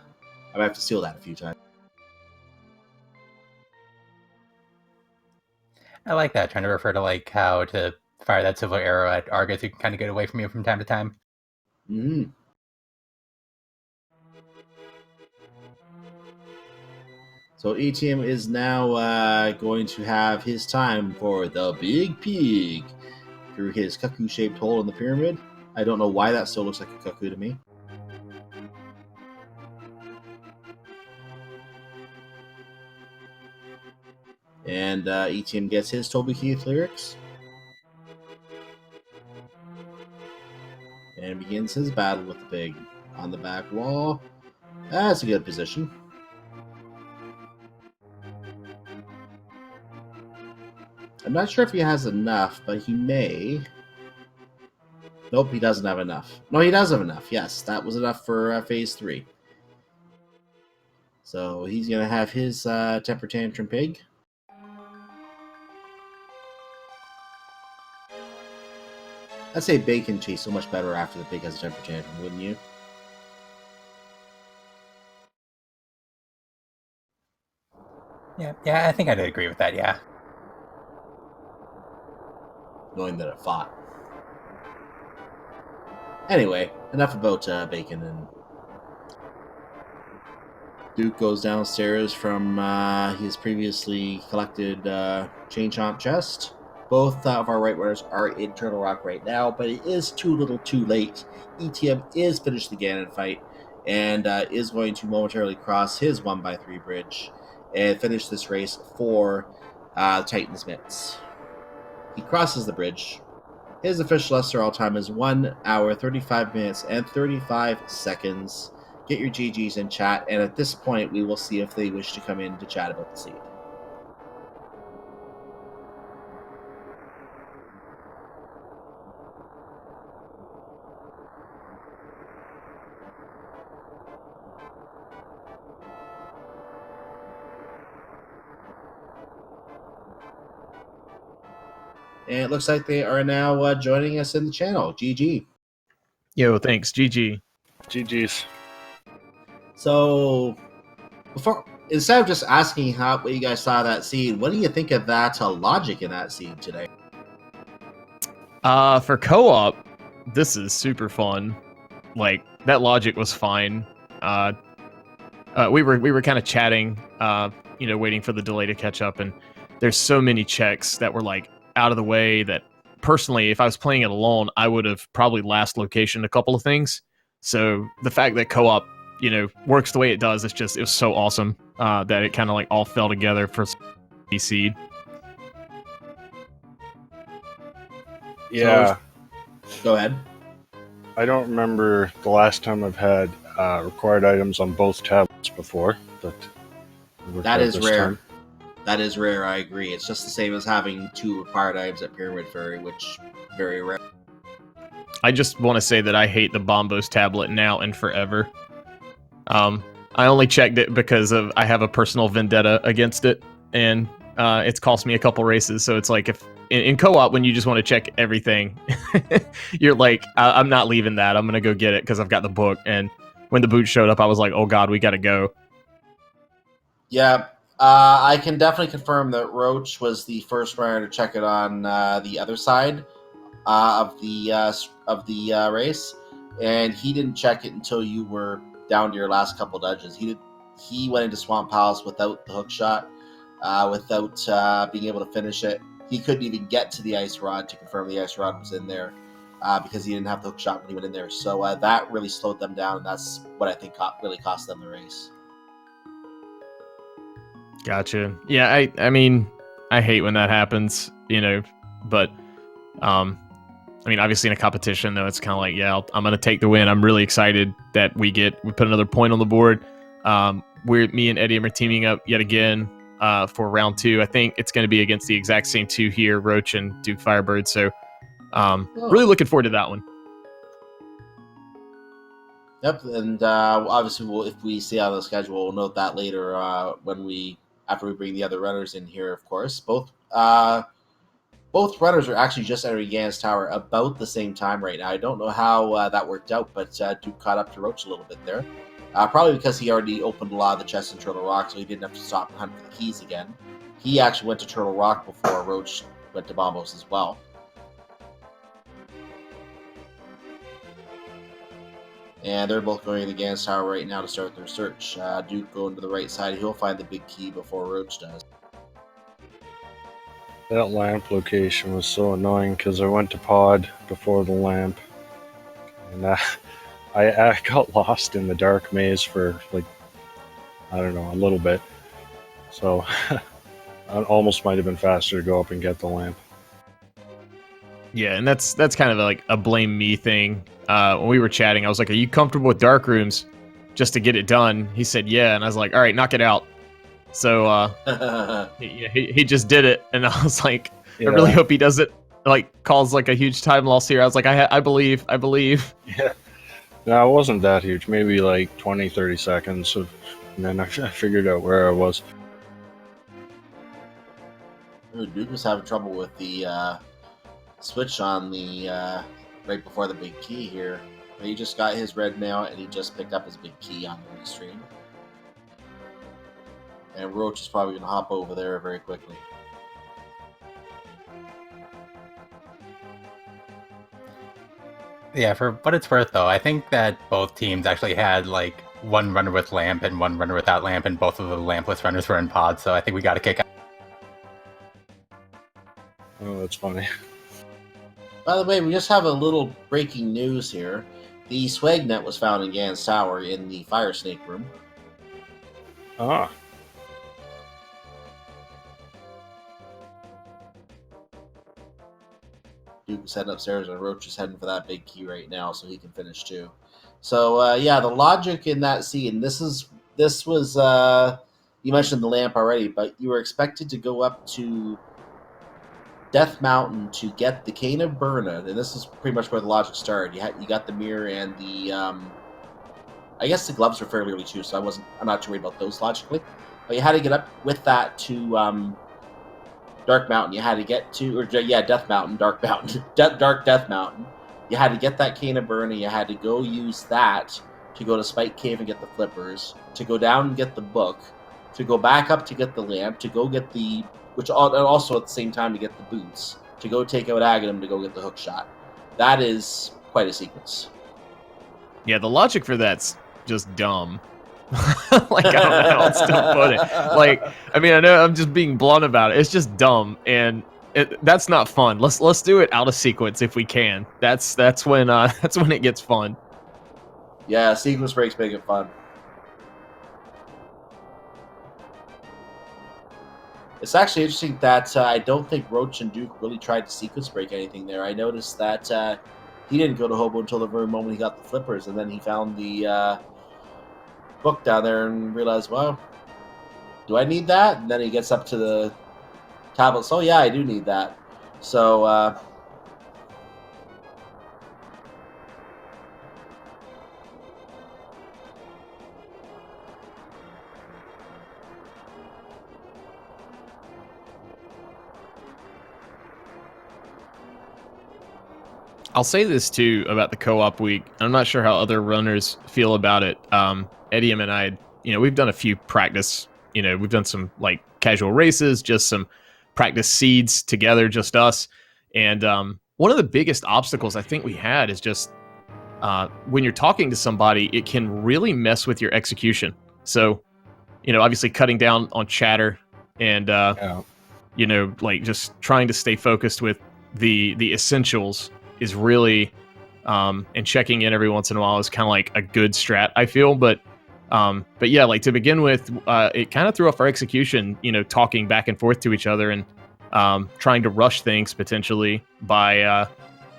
might have to steal that a few times. I like that, trying to refer to like how to fire that silver arrow at Argus, you can kind of get away from you from time to time. Mm-hmm. So etium is now going to have his time for the Big Pig through his cuckoo-shaped hole in the pyramid. I don't know why that still looks like a cuckoo to me. And etium gets his Toby Keith lyrics. And begins his battle with the pig on the back wall. That's a good position. I'm not sure if he has enough, but he may. Nope, he doesn't have enough. No, he does have enough. Yes, that was enough for phase 3. So he's going to have his temper tantrum pig. I'd say bacon tastes so much better after the pig has a temper tantrum, wouldn't you? Yeah, I think I'd agree with that. Yeah. Knowing that it fought. Anyway, enough about bacon. And Duke goes downstairs from his previously collected chain chomp chest. Both of our right runners are in Turtle Rock right now, but it is too little too late. ETM is finished the Ganon fight and is going to momentarily cross his 1x3 bridge and finish this race for Titan's Mitts. He crosses the bridge. His official SRL time is 1 hour, 35 minutes, and 35 seconds. Get your GGs in chat, and at this point, we will see if they wish to come in to chat about the seed. And it looks like they are now joining us in the channel. GG. Yo, thanks. GG. GG's. So, instead of just asking what you guys saw of that seed, what do you think of that logic in that seed today? For co-op, this is super fun. Like, that logic was fine. We were kind of chatting, waiting for the delay to catch up, and there's so many checks that were like out of the way that personally, if I was playing it alone, I would have probably last locationed a couple of things. So the fact that co-op, works the way it does, it was so awesome that it kind of like all fell together for seed. Yeah. So, go ahead. I don't remember the last time I've had required items on both tablets before, but that is rare. Time. That is rare, I agree. It's just the same as having 2 required items at Pyramid Fairy, which very rare. I just want to say that I hate the Bombos tablet now and forever. I only checked it because I have a personal vendetta against it, and it's cost me a couple races, so it's like if in co-op, when you just want to check everything, you're like, I'm not leaving that. I'm going to go get it because I've got the book. And when the boot showed up, I was like, oh God, we got to go. Yeah, I can definitely confirm that Roach was the first runner to check it on the other side of the race, and he didn't check it until you were down to your last couple dungeons. He went into Swamp Palace without the hook shot, without being able to finish it. He couldn't even get to the ice rod to confirm the ice rod was in there because he didn't have the hook shot when he went in there. So that really slowed them down, and that's what I think really cost them the race. Gotcha. Yeah, I mean, I hate when that happens, but obviously in a competition, though, it's kind of like, yeah, I'm going to take the win. I'm really excited that we put another point on the board. Me and Etium are teaming up yet again for round 2. I think it's going to be against the exact same 2 here, Roach and DukeFireBird. So really looking forward to that one. Yep, and obviously, if we see on the schedule, we'll note that later after we bring the other runners in here. Of course, both runners are actually just entering Ganon's Tower about the same time right now. I don't know how that worked out, but Duke caught up to Roach a little bit there. Probably because he already opened a lot of the chests in Turtle Rock, so he didn't have to stop and hunt for the keys again. He actually went to Turtle Rock before Roach went to Bombos as well. And they're both going to Ganon's Tower right now to start their search. Duke going to the right side. He'll find the big key before Roach does. That lamp location was so annoying because I went to pod before the lamp. And I got lost in the dark maze for, a little bit. So it almost might have been faster to go up and get the lamp. Yeah, and that's kind of like a blame me thing. When we were chatting, I was like, are you comfortable with dark rooms just to get it done? He said, yeah. And I was like, all right, knock it out. So he just did it. And I was like, yeah. I really hope he does it, cause a huge time loss here. I was like, I believe. Yeah. No, it wasn't that huge. Maybe 20, 30 seconds. And then I figured out where I was. Duke was having trouble with the switch on the right before the big key here. But he just got his red mail, and he just picked up his big key on the restream. And Roach is probably going to hop over there very quickly. Yeah, for what it's worth, though, I think that both teams actually had like one runner with lamp and one runner without lamp, and both of the lampless runners were in pods. So I think we got to kick out. Oh, that's funny. By the way, we just have a little breaking news here. The swag net was found in Gan's tower in the fire snake room. Ah. Duke is heading upstairs, and Roach is heading for that big key right now, so he can finish too. So yeah, the logic in that scene. This was you mentioned the lamp already, but you were expected to go up to Death Mountain to get the Cane of Burna, and this is pretty much where the logic started. You got the mirror and the I guess the gloves were fairly early too, so I'm not too worried about those logically. But you had to get up with that to Dark Mountain. You had to get to, Death Mountain, Dark Mountain, Dark Death Mountain. You had to get that Cane of Burna. You had to go use that to go to Spike Cave and get the flippers, to go down and get the book, to go back up to get the lamp, to go get the, and also at the same time to get the boots, to go take out Aghanim, to go get the hook shot. That is quite a sequence. Yeah, the logic for that's just dumb. Like, I don't know how else to put it. Like, I mean, I know I'm just being blunt about it. It's just dumb, and that's not fun. Let's do it out of sequence if we can. That's when it gets fun. Yeah, sequence breaks make it fun. It's actually interesting that I don't think Roach and Duke really tried to sequence break anything there. I noticed that he didn't go to Hobo until the very moment he got the flippers, and then he found the book down there and realized, well, do I need that? And then he gets up to the tablet. So yeah, I do need that. So I'll say this too about the co-op week. I'm not sure how other runners feel about it. Etium and I, we've done a few practice. We've done some like casual races, just some practice seeds together, just us. And one of the biggest obstacles I think we had is just when you're talking to somebody, it can really mess with your execution. So, obviously cutting down on chatter and like just trying to stay focused with the essentials is really and checking in every once in a while is kind of like a good strat, I feel. But yeah, like to begin with, it kind of threw off our execution, talking back and forth to each other and trying to rush things potentially by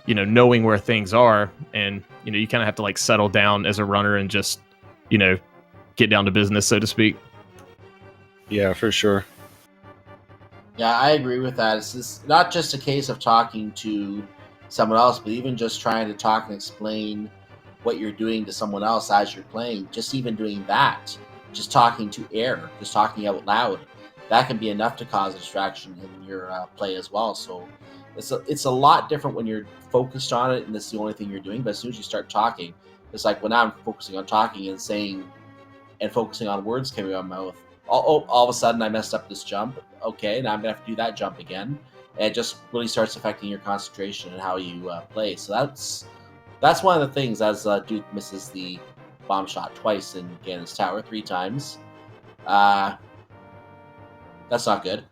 knowing where things are. And you kind of have to like settle down as a runner and just get down to business, so to speak. Yeah, for sure. yeah, I agree with that. It's not just a case of talking to someone else, but even just trying to talk and explain what you're doing to someone else as you're playing. Just even doing that, just talking to air, just talking out loud, that can be enough to cause a distraction in your play as well. So it's a lot different when you're focused on it and it's the only thing you're doing. But as soon as you start talking, it's like when I'm focusing on talking and saying and focusing on words coming out of my mouth, all of a sudden I messed up this jump. Okay, now I'm gonna have to do that jump again. And it just really starts affecting your concentration and how you play. So that's one of the things, as Duke misses the bomb shot twice in Ganon's tower, 3 times. That's not good.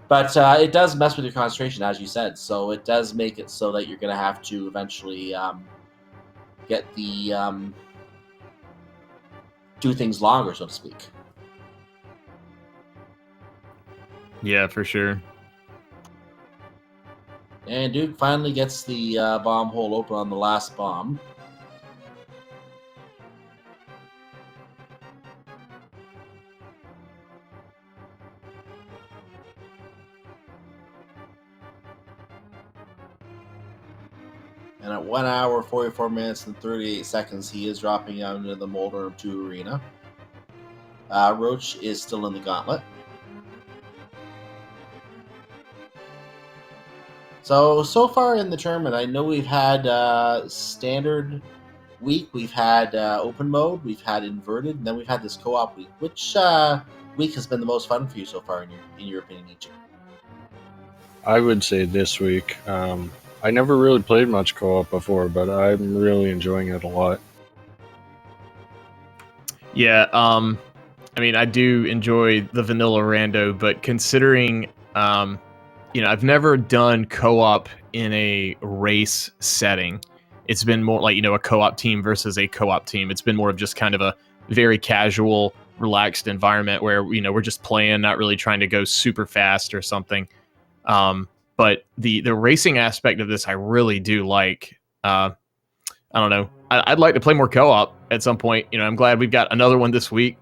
But it does mess with your concentration, as you said. So it does make it so that you're going to have to eventually get the do things longer, so to speak. Yeah, for sure. And Duke finally gets the bomb hole open on the last bomb. And at 1 hour, 44 minutes, and 38 seconds, he is dropping down into the Molder 2 arena. Roach is still in the gauntlet. So far in the tournament, I know we've had standard week, we've had open mode, we've had inverted, and then we've had this co-op week. Which week has been the most fun for you so far, in your opinion, each? I would say this week. I never really played much co-op before, but I'm really enjoying it a lot. Yeah, I mean, I do enjoy the vanilla rando, but considering, I've never done co-op in a race setting. It's been more like, a co-op team versus a co-op team. It's been more of just kind of a very casual, relaxed environment where, we're just playing, not really trying to go super fast or something. But the racing aspect of this, I really do like. I don't know. I'd like to play more co-op at some point. I'm glad we've got another one this week.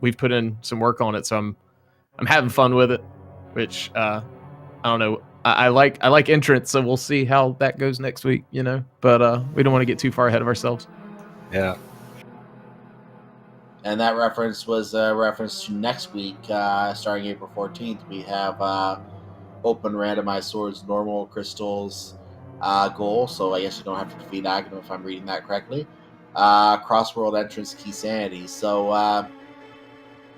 We've put in some work on it, so I'm having fun with it. Which I don't know. I like entrance, so we'll see how that goes next week. But we don't want to get too far ahead of ourselves. Yeah. And that reference was a reference to next week, starting April 14th. We have open randomized swords, normal crystals goal. So I guess you don't have to defeat Aghanim if I'm reading that correctly. Cross-world entrance, key sanity. So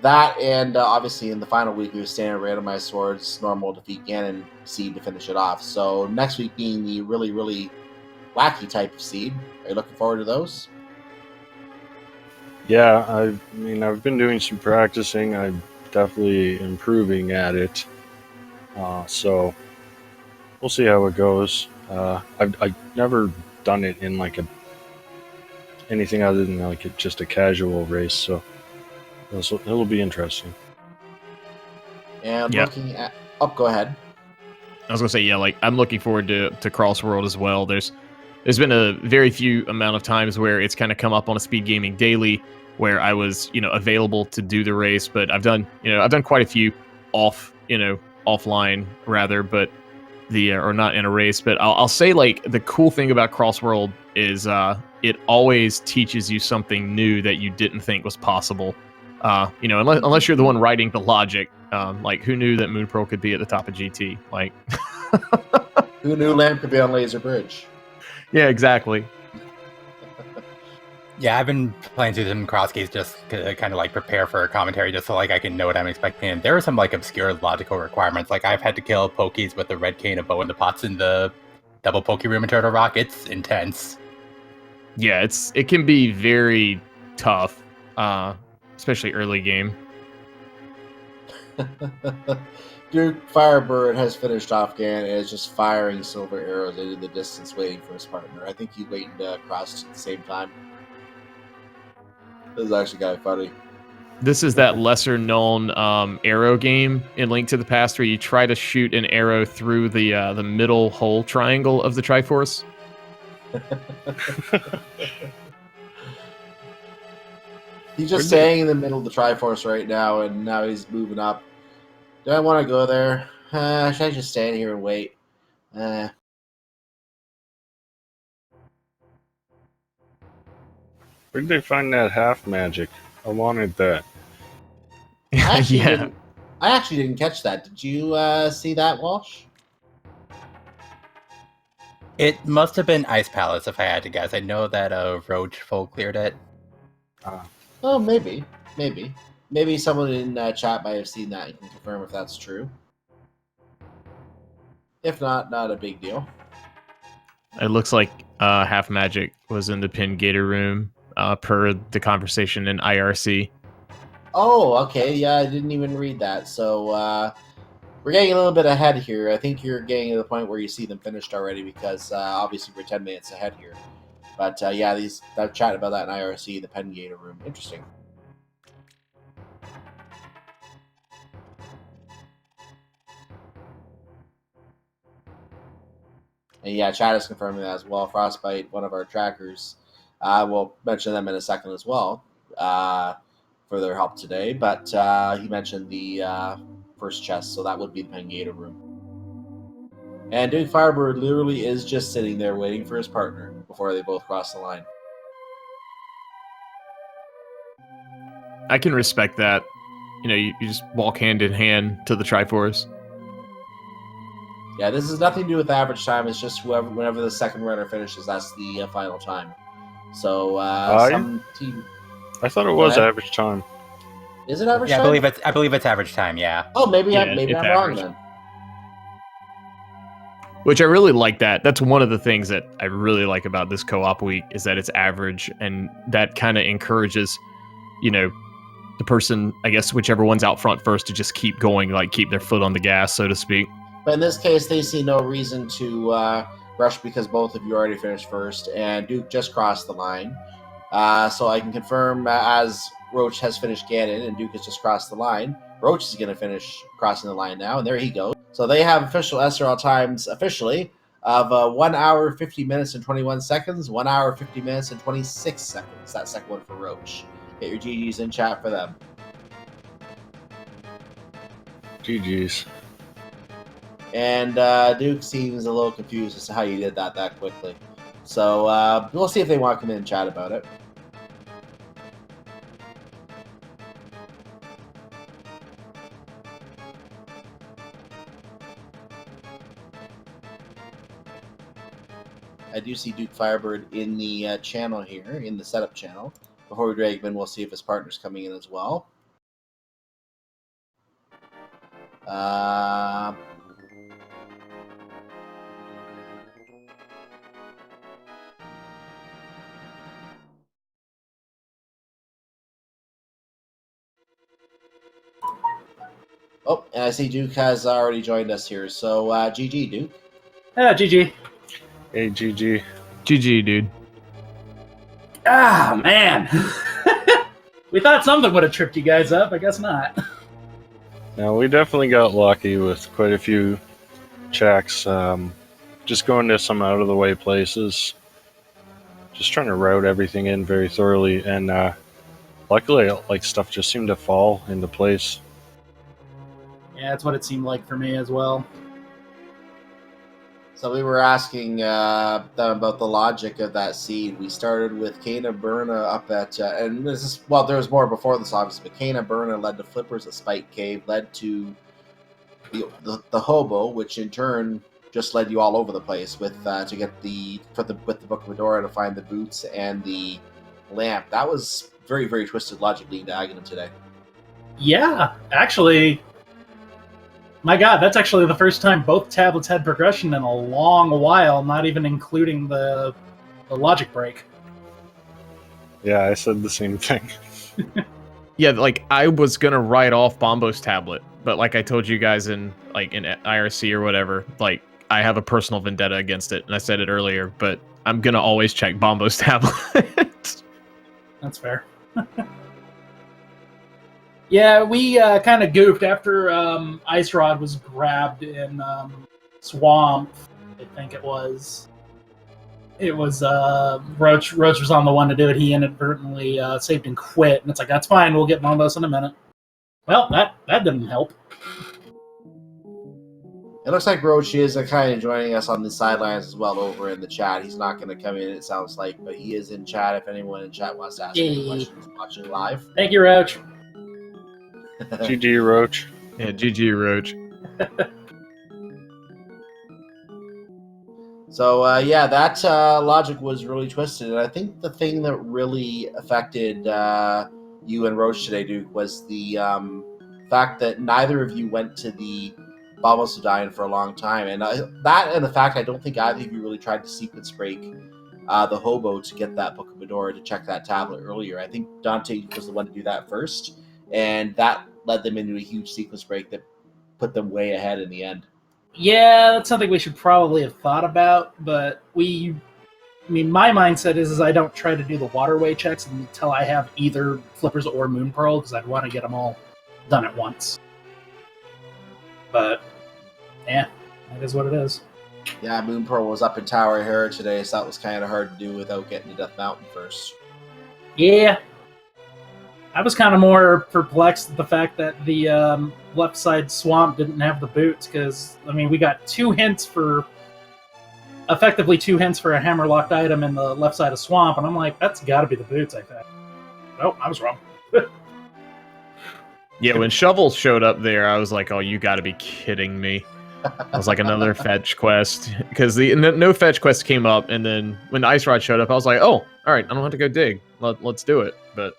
that, and obviously in the final week we have standard randomized swords, normal, defeat Ganon, seed to finish it off. So next week being the really, really wacky type of seed. Are you looking forward to those? Yeah, I mean, I've been doing some practicing. I'm definitely improving at it. So we'll see how it goes. I've never done it in like anything other than like just a casual race, so it'll be interesting. And Yeah. looking at... Oh, go ahead. I was gonna say, yeah, like I'm looking forward to Crossworld as well. There's been a very few amount of times where it's kind of come up on a Speed Gaming Daily where I was, available to do the race, but I've done quite a few offline rather, but or not in a race. But I'll say, like, the cool thing about Crossworld is it always teaches you something new that you didn't think was possible. Unless you're the one writing the logic. Like, who knew that Moon Pearl could be at the top of GT? Like, Who knew Lamb could be on Laser Bridge? Yeah, exactly. Yeah, I've been playing through some cross keys just to kind of like prepare for a commentary, just so like I can know what I'm expecting. And there are some like obscure logical requirements. Like I've had to kill pokies with the red cane, a bow, and the pots in the double pokey room in Turtle Rock. It's intense. Yeah, it can be very tough, especially early game. DukeFireBird has finished off Gan and is just firing silver arrows into the distance, waiting for his partner. I think he's waiting to cross at the same time. This is actually kind of funny. This is that lesser known arrow game in Link to the Past where you try to shoot an arrow through the middle hole triangle of the Triforce. He's just staying in the middle of the Triforce right now, and now he's moving up. Do I want to go there? Should I just stand here and wait? Where did they find that half magic? I wanted that. I Yeah. actually didn't catch that. Did you see that, Walsh? It must have been Ice Palace, if I had to guess. I know that Roach full cleared it. Oh, maybe. Maybe someone in chat might have seen that and can confirm if that's true. If not, not a big deal. It looks like half magic was in the Pin Gator room per the conversation in IRC. Oh, okay. Yeah, I didn't even read that. So we're getting a little bit ahead here. I think you're getting to the point where you see them finished already because obviously we're 10 minutes ahead here. But yeah, I've chatted about that in IRC, the Pen Gator room. Interesting. And yeah, chat is confirming that as well. Frostbite, one of our trackers. We'll mention them in a second as well for their help today. But he mentioned the first chest, so that would be the Pengator room. And DukeFireBird literally is just sitting there waiting for his partner before they both cross the line. I can respect that. You just walk hand in hand to the Triforce. Yeah, this has nothing to do with average time. It's just whenever the second runner finishes, that's the final time. So some team. I thought it Go was ahead. average time. Is it average Yeah, time? I believe it's average time. Yeah. Oh, maybe Yeah, I'm it's wrong average. then. Which I really like that. That's one of the things that I really like about this co-op week is that it's average, and that kind of encourages, the person, I guess, whichever one's out front first to just keep going, like keep their foot on the gas, so to speak. But in this case, they see no reason to rush because both of you already finished first, and Duke just crossed the line. So I can confirm as Roach has finished Ganon and Duke has just crossed the line. Roach is going to finish crossing the line now, and there he goes. So they have official SRL times officially of 1 hour, 50 minutes, and 21 seconds, 1 hour, 50 minutes, and 26 seconds. That second one for Roach. Get your GGs in chat for them. GG's. And Duke seems a little confused as to how you did that quickly. So we'll see if they want to come in and chat about it. I do see DukeFireBird in the channel here, in the setup channel. Before we drag him in, we'll see if his partner's coming in as well. Oh, and I see Duke has already joined us here. So, GG, Duke. Yeah, GG. Hey, GG. GG, dude. Ah, man. We thought something would have tripped you guys up. I guess not. Now, we definitely got lucky with quite a few checks. Just going to some out-of-the-way places. Just trying to route everything in very thoroughly. And luckily, stuff just seemed to fall into place. Yeah, that's what it seemed like for me as well. So we were asking them about the logic of that seed. We started with Kana Burna up at, and this is, well, there was more before this obviously, but Kana Burna led to Flippers at Spike Cave, led to the Hobo, which in turn just led you all over the place with to get with the Book of Medora to find the boots and the lamp. That was very, very twisted logic leading to Aghanim today. Yeah, actually, my God, that's actually the first time both tablets had progression in a long while, not even including the logic break. Yeah, I said the same thing. Yeah, I was gonna write off Bombo's tablet, but like I told you guys in IRC or whatever, I have a personal vendetta against it, and I said it earlier, but I'm gonna always check Bombo's tablet. That's fair. Yeah, we kind of goofed after Ice Rod was grabbed in Swamp, I think it was. It was Roach was on the one to do it. He inadvertently saved and quit, and it's like, that's fine, we'll get Mombos in a minute. Well, that didn't help. It looks like Roach is kind of joining us on the sidelines as well over in the chat. He's not going to come in, it sounds like, but he is in chat if anyone in chat wants to ask any questions watching live. Thank you, Roach. GG, Roach. Yeah, GG, Roach. So, yeah, that logic was really twisted. And I think the thing that really affected you and Roach today, Duke, was the fact that neither of you went to the Baba Sudine for a long time. And that and the fact I don't think either of you really tried to sequence break the Hobo to get that Book of Medora to check that tablet earlier. I think Daaantry was the one to do that first. And that led them into a huge sequence break that put them way ahead in the end. Yeah, that's something we should probably have thought about, but my mindset is I don't try to do the waterway checks until I have either Flippers or Moon Pearl, because I'd want to get them all done at once. But, yeah, that is what it is. Yeah, Moon Pearl was up in Tower of Hera today, so that was kind of hard to do without getting to Death Mountain first. Yeah. I was kind of more perplexed at the fact that the left side swamp didn't have the boots, because, we got effectively two hints for a hammer-locked item in the left side of swamp, and I'm like, that's got to be the boots, I think. Oh, I was wrong. Yeah, when Shovel showed up there, I was like, oh, you gotta be kidding me. I was like, another fetch quest, because the no fetch quest came up, and then when the ice rod showed up, I was like, oh, all right, I don't have to go dig. Let's do it. But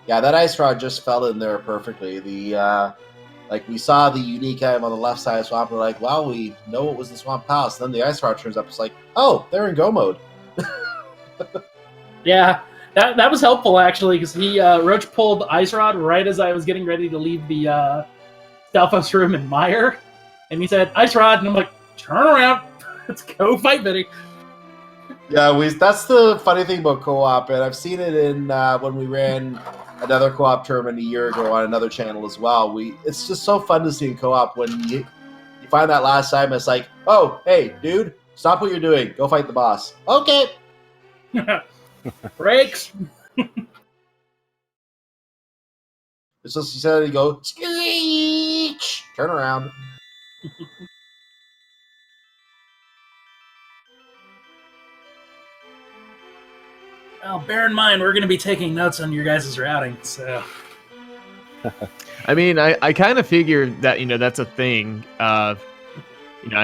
Yeah, that ice rod just fell in there perfectly. Like we saw the unique item on the left side of the swamp, we're like, well, we know it was the swamp palace. Then the ice rod turns up. It's like, oh, they're in go mode. Yeah, that was helpful actually, because Roach pulled ice rod right as I was getting ready to leave the Stalfos room in Mire, and he said ice rod, and I'm like, turn around, let's go fight Biddy. Yeah, that's the funny thing about co-op, and I've seen it in when we ran another co-op tournament a year ago on another channel as well. It's just so fun to see in co-op when you find that last time. It's like, oh, hey, dude, stop what you're doing, go fight the boss. Okay. Breaks. It's just you said, you go screech, turn around. Well, bear in mind, we're going to be taking notes on your guys' routing, so... I mean, I kind of figured that, that's a thing. I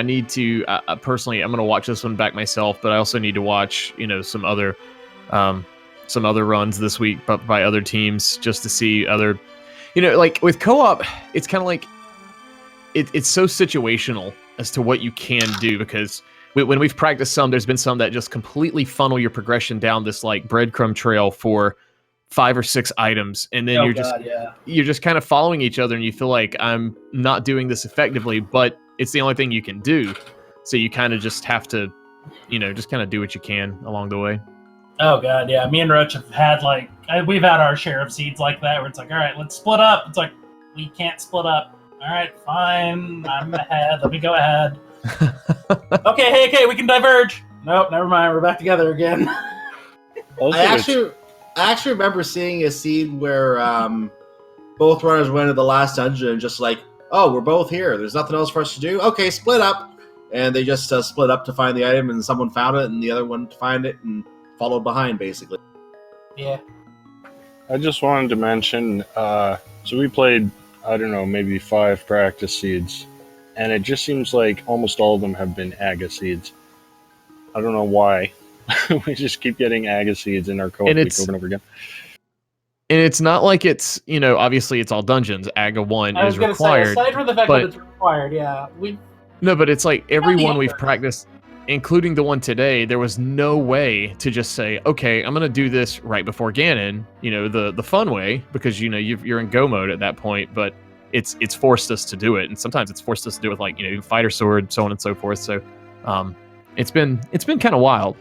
need to, personally, I'm going to watch this one back myself, but I also need to watch, some other runs this week, but by other teams, just to see other, like with co-op, it's kind of like, it's so situational as to what you can do, because when we've practiced some, there's been some that just completely funnel your progression down this like breadcrumb trail for 5 or 6 items, and then you're just kind of following each other, and you feel like I'm not doing this effectively, but it's the only thing you can do. So you kind of just have to, just kind of do what you can along the way. Oh god, yeah. Me and Roach have had we've had our share of seeds like that, where it's like, all right, let's split up. It's like, we can't split up. All right, fine. I'm ahead. Let me go ahead. Okay, we can diverge. Nope, never mind. We're back together again. I actually remember seeing a scene where both runners went to the last dungeon and just like, oh, we're both here. There's nothing else for us to do. Okay, split up. And they just split up to find the item, and someone found it, and the other one to find it, and followed behind, basically. Yeah. I just wanted to mention, so we played, I don't know, maybe 5 practice seeds, and it just seems like almost all of them have been Aga seeds. I don't know why. We just keep getting Aga seeds in our co-op week over and over again. And it's not like it's, obviously it's all dungeons. Aga 1 is required. Say, aside from the fact that it's required, yeah. No, but it's like every one we've practiced, including the one today, there was no way to just say, okay, I'm going to do this right before Ganon, the fun way, because, you're in go mode at that point, but it's forced us to do it. And sometimes it's forced us to do it with fighter sword, so on and so forth. So it's been kind of wild.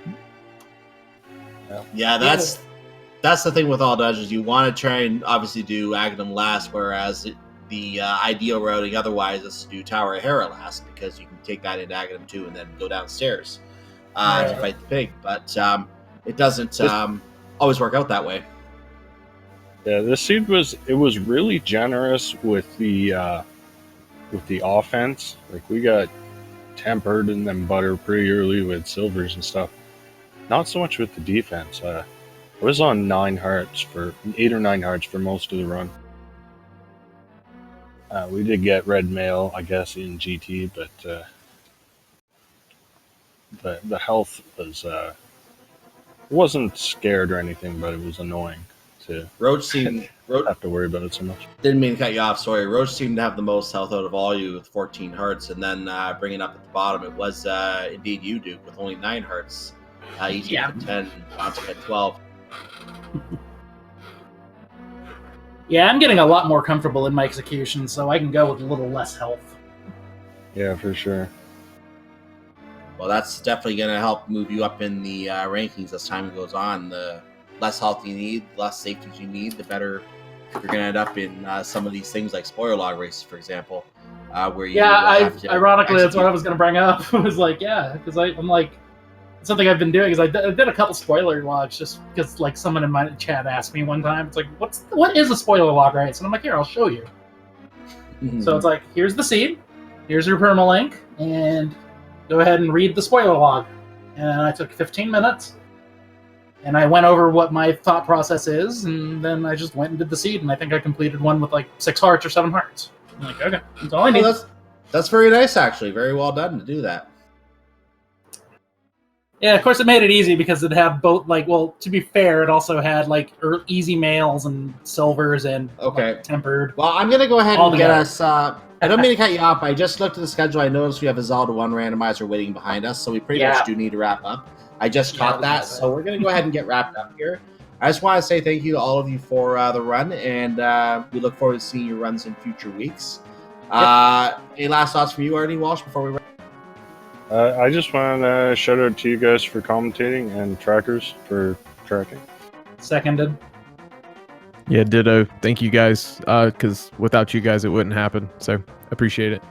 Yeah, that's the thing with all dungeons. You want to try and obviously do Aghanim last, whereas the ideal routing otherwise is to do Tower of Hera last, because you can take that into Aghanim too and then go downstairs to fight the pig. But it doesn't always work out that way. Yeah, this seed was really generous with the offense. Like, we got tempered and then butter pretty early with silvers and stuff. Not so much with the defense. I was on 9 hearts for 8 or 9 hearts for most of the run. We did get red mail, I guess, in GT, but the health was wasn't scared or anything, but it was annoying to have to worry about it so much. Didn't mean to cut you off. Sorry, Roach seemed to have the most health out of all you with 14 hearts, and then bringing up at the bottom, it was indeed you, Duke, with only 9 hearts. Each had 10, Daaantry had 12. Yeah, I'm getting a lot more comfortable in my execution, so I can go with a little less health. Yeah, for sure. Well, that's definitely going to help move you up in the rankings as time goes on. The less health you need, the less safeties you need, the better you're going to end up in some of these things like spoiler log races, for example. Where you ironically, that's what I was going to bring up. I was like, because I'm like, something I've been doing is I did a couple spoiler logs just because like someone in my chat asked me one time. It's like, what is a spoiler log race? And I'm like, here, I'll show you. Mm-hmm. So it's like, here's the seed, here's your permalink, and go ahead and read the spoiler log. And I took 15 minutes, and I went over what my thought process is, and then I just went and did the seed, and I think I completed one with like 6 hearts or 7 hearts. I'm like, okay, that's all I need. That's very nice, actually. Very well done to do that. Yeah, of course it made it easy because it had both, like, well, to be fair, it also had, like, easy males and silvers and like, tempered. Well, I'm going to go ahead All and get together. us... I don't mean to cut you off, but I just looked at the schedule. I noticed we have a Zelda 1 randomizer waiting behind us, so we pretty much do need to wrap up. I just caught that, so we're going to go ahead and get wrapped up here. I just want to say thank you to all of you for the run, and we look forward to seeing your runs in future weeks. Any last thoughts from you, Artie Walsh, before we wrap? I just want to shout out to you guys for commentating and trackers for tracking. Seconded. Yeah, ditto. Thank you guys, because without you guys, it wouldn't happen. So appreciate it.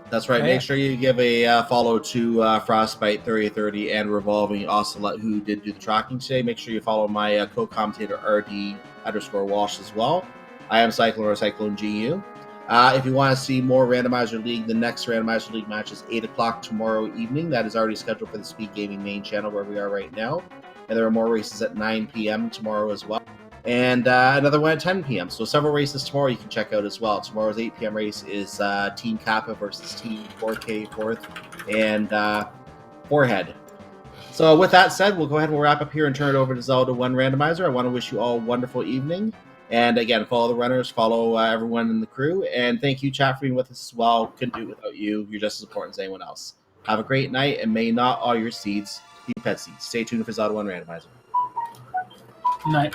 That's right. Make sure you give a follow to Frostbite 3030 and Revolving Ocelot, who did do the tracking today. Make sure you follow my co-commentator RD_Walsh as well. I am Cyclone or Cyclone GU. If you want to see more Randomizer League, the next Randomizer League match is 8 o'clock tomorrow evening. That is already scheduled for the Speed Gaming main channel where we are right now. And there are more races at 9 p.m. tomorrow as well. And another one at 10 p.m. So several races tomorrow you can check out as well. Tomorrow's 8 p.m. race is Team Kappa versus Team 4K Fourth and Forehead. So with that said, we'll go ahead and we'll wrap up here and turn it over to Zelda 1 Randomizer. I want to wish you all a wonderful evening. And again, follow the runners, follow everyone in the crew. And thank you, chat, for being with us as well. Couldn't do it without you. You're just as important as anyone else. Have a great night, and may not all your seeds be pet seeds. Stay tuned for Zelda 1 Randomizer. Night.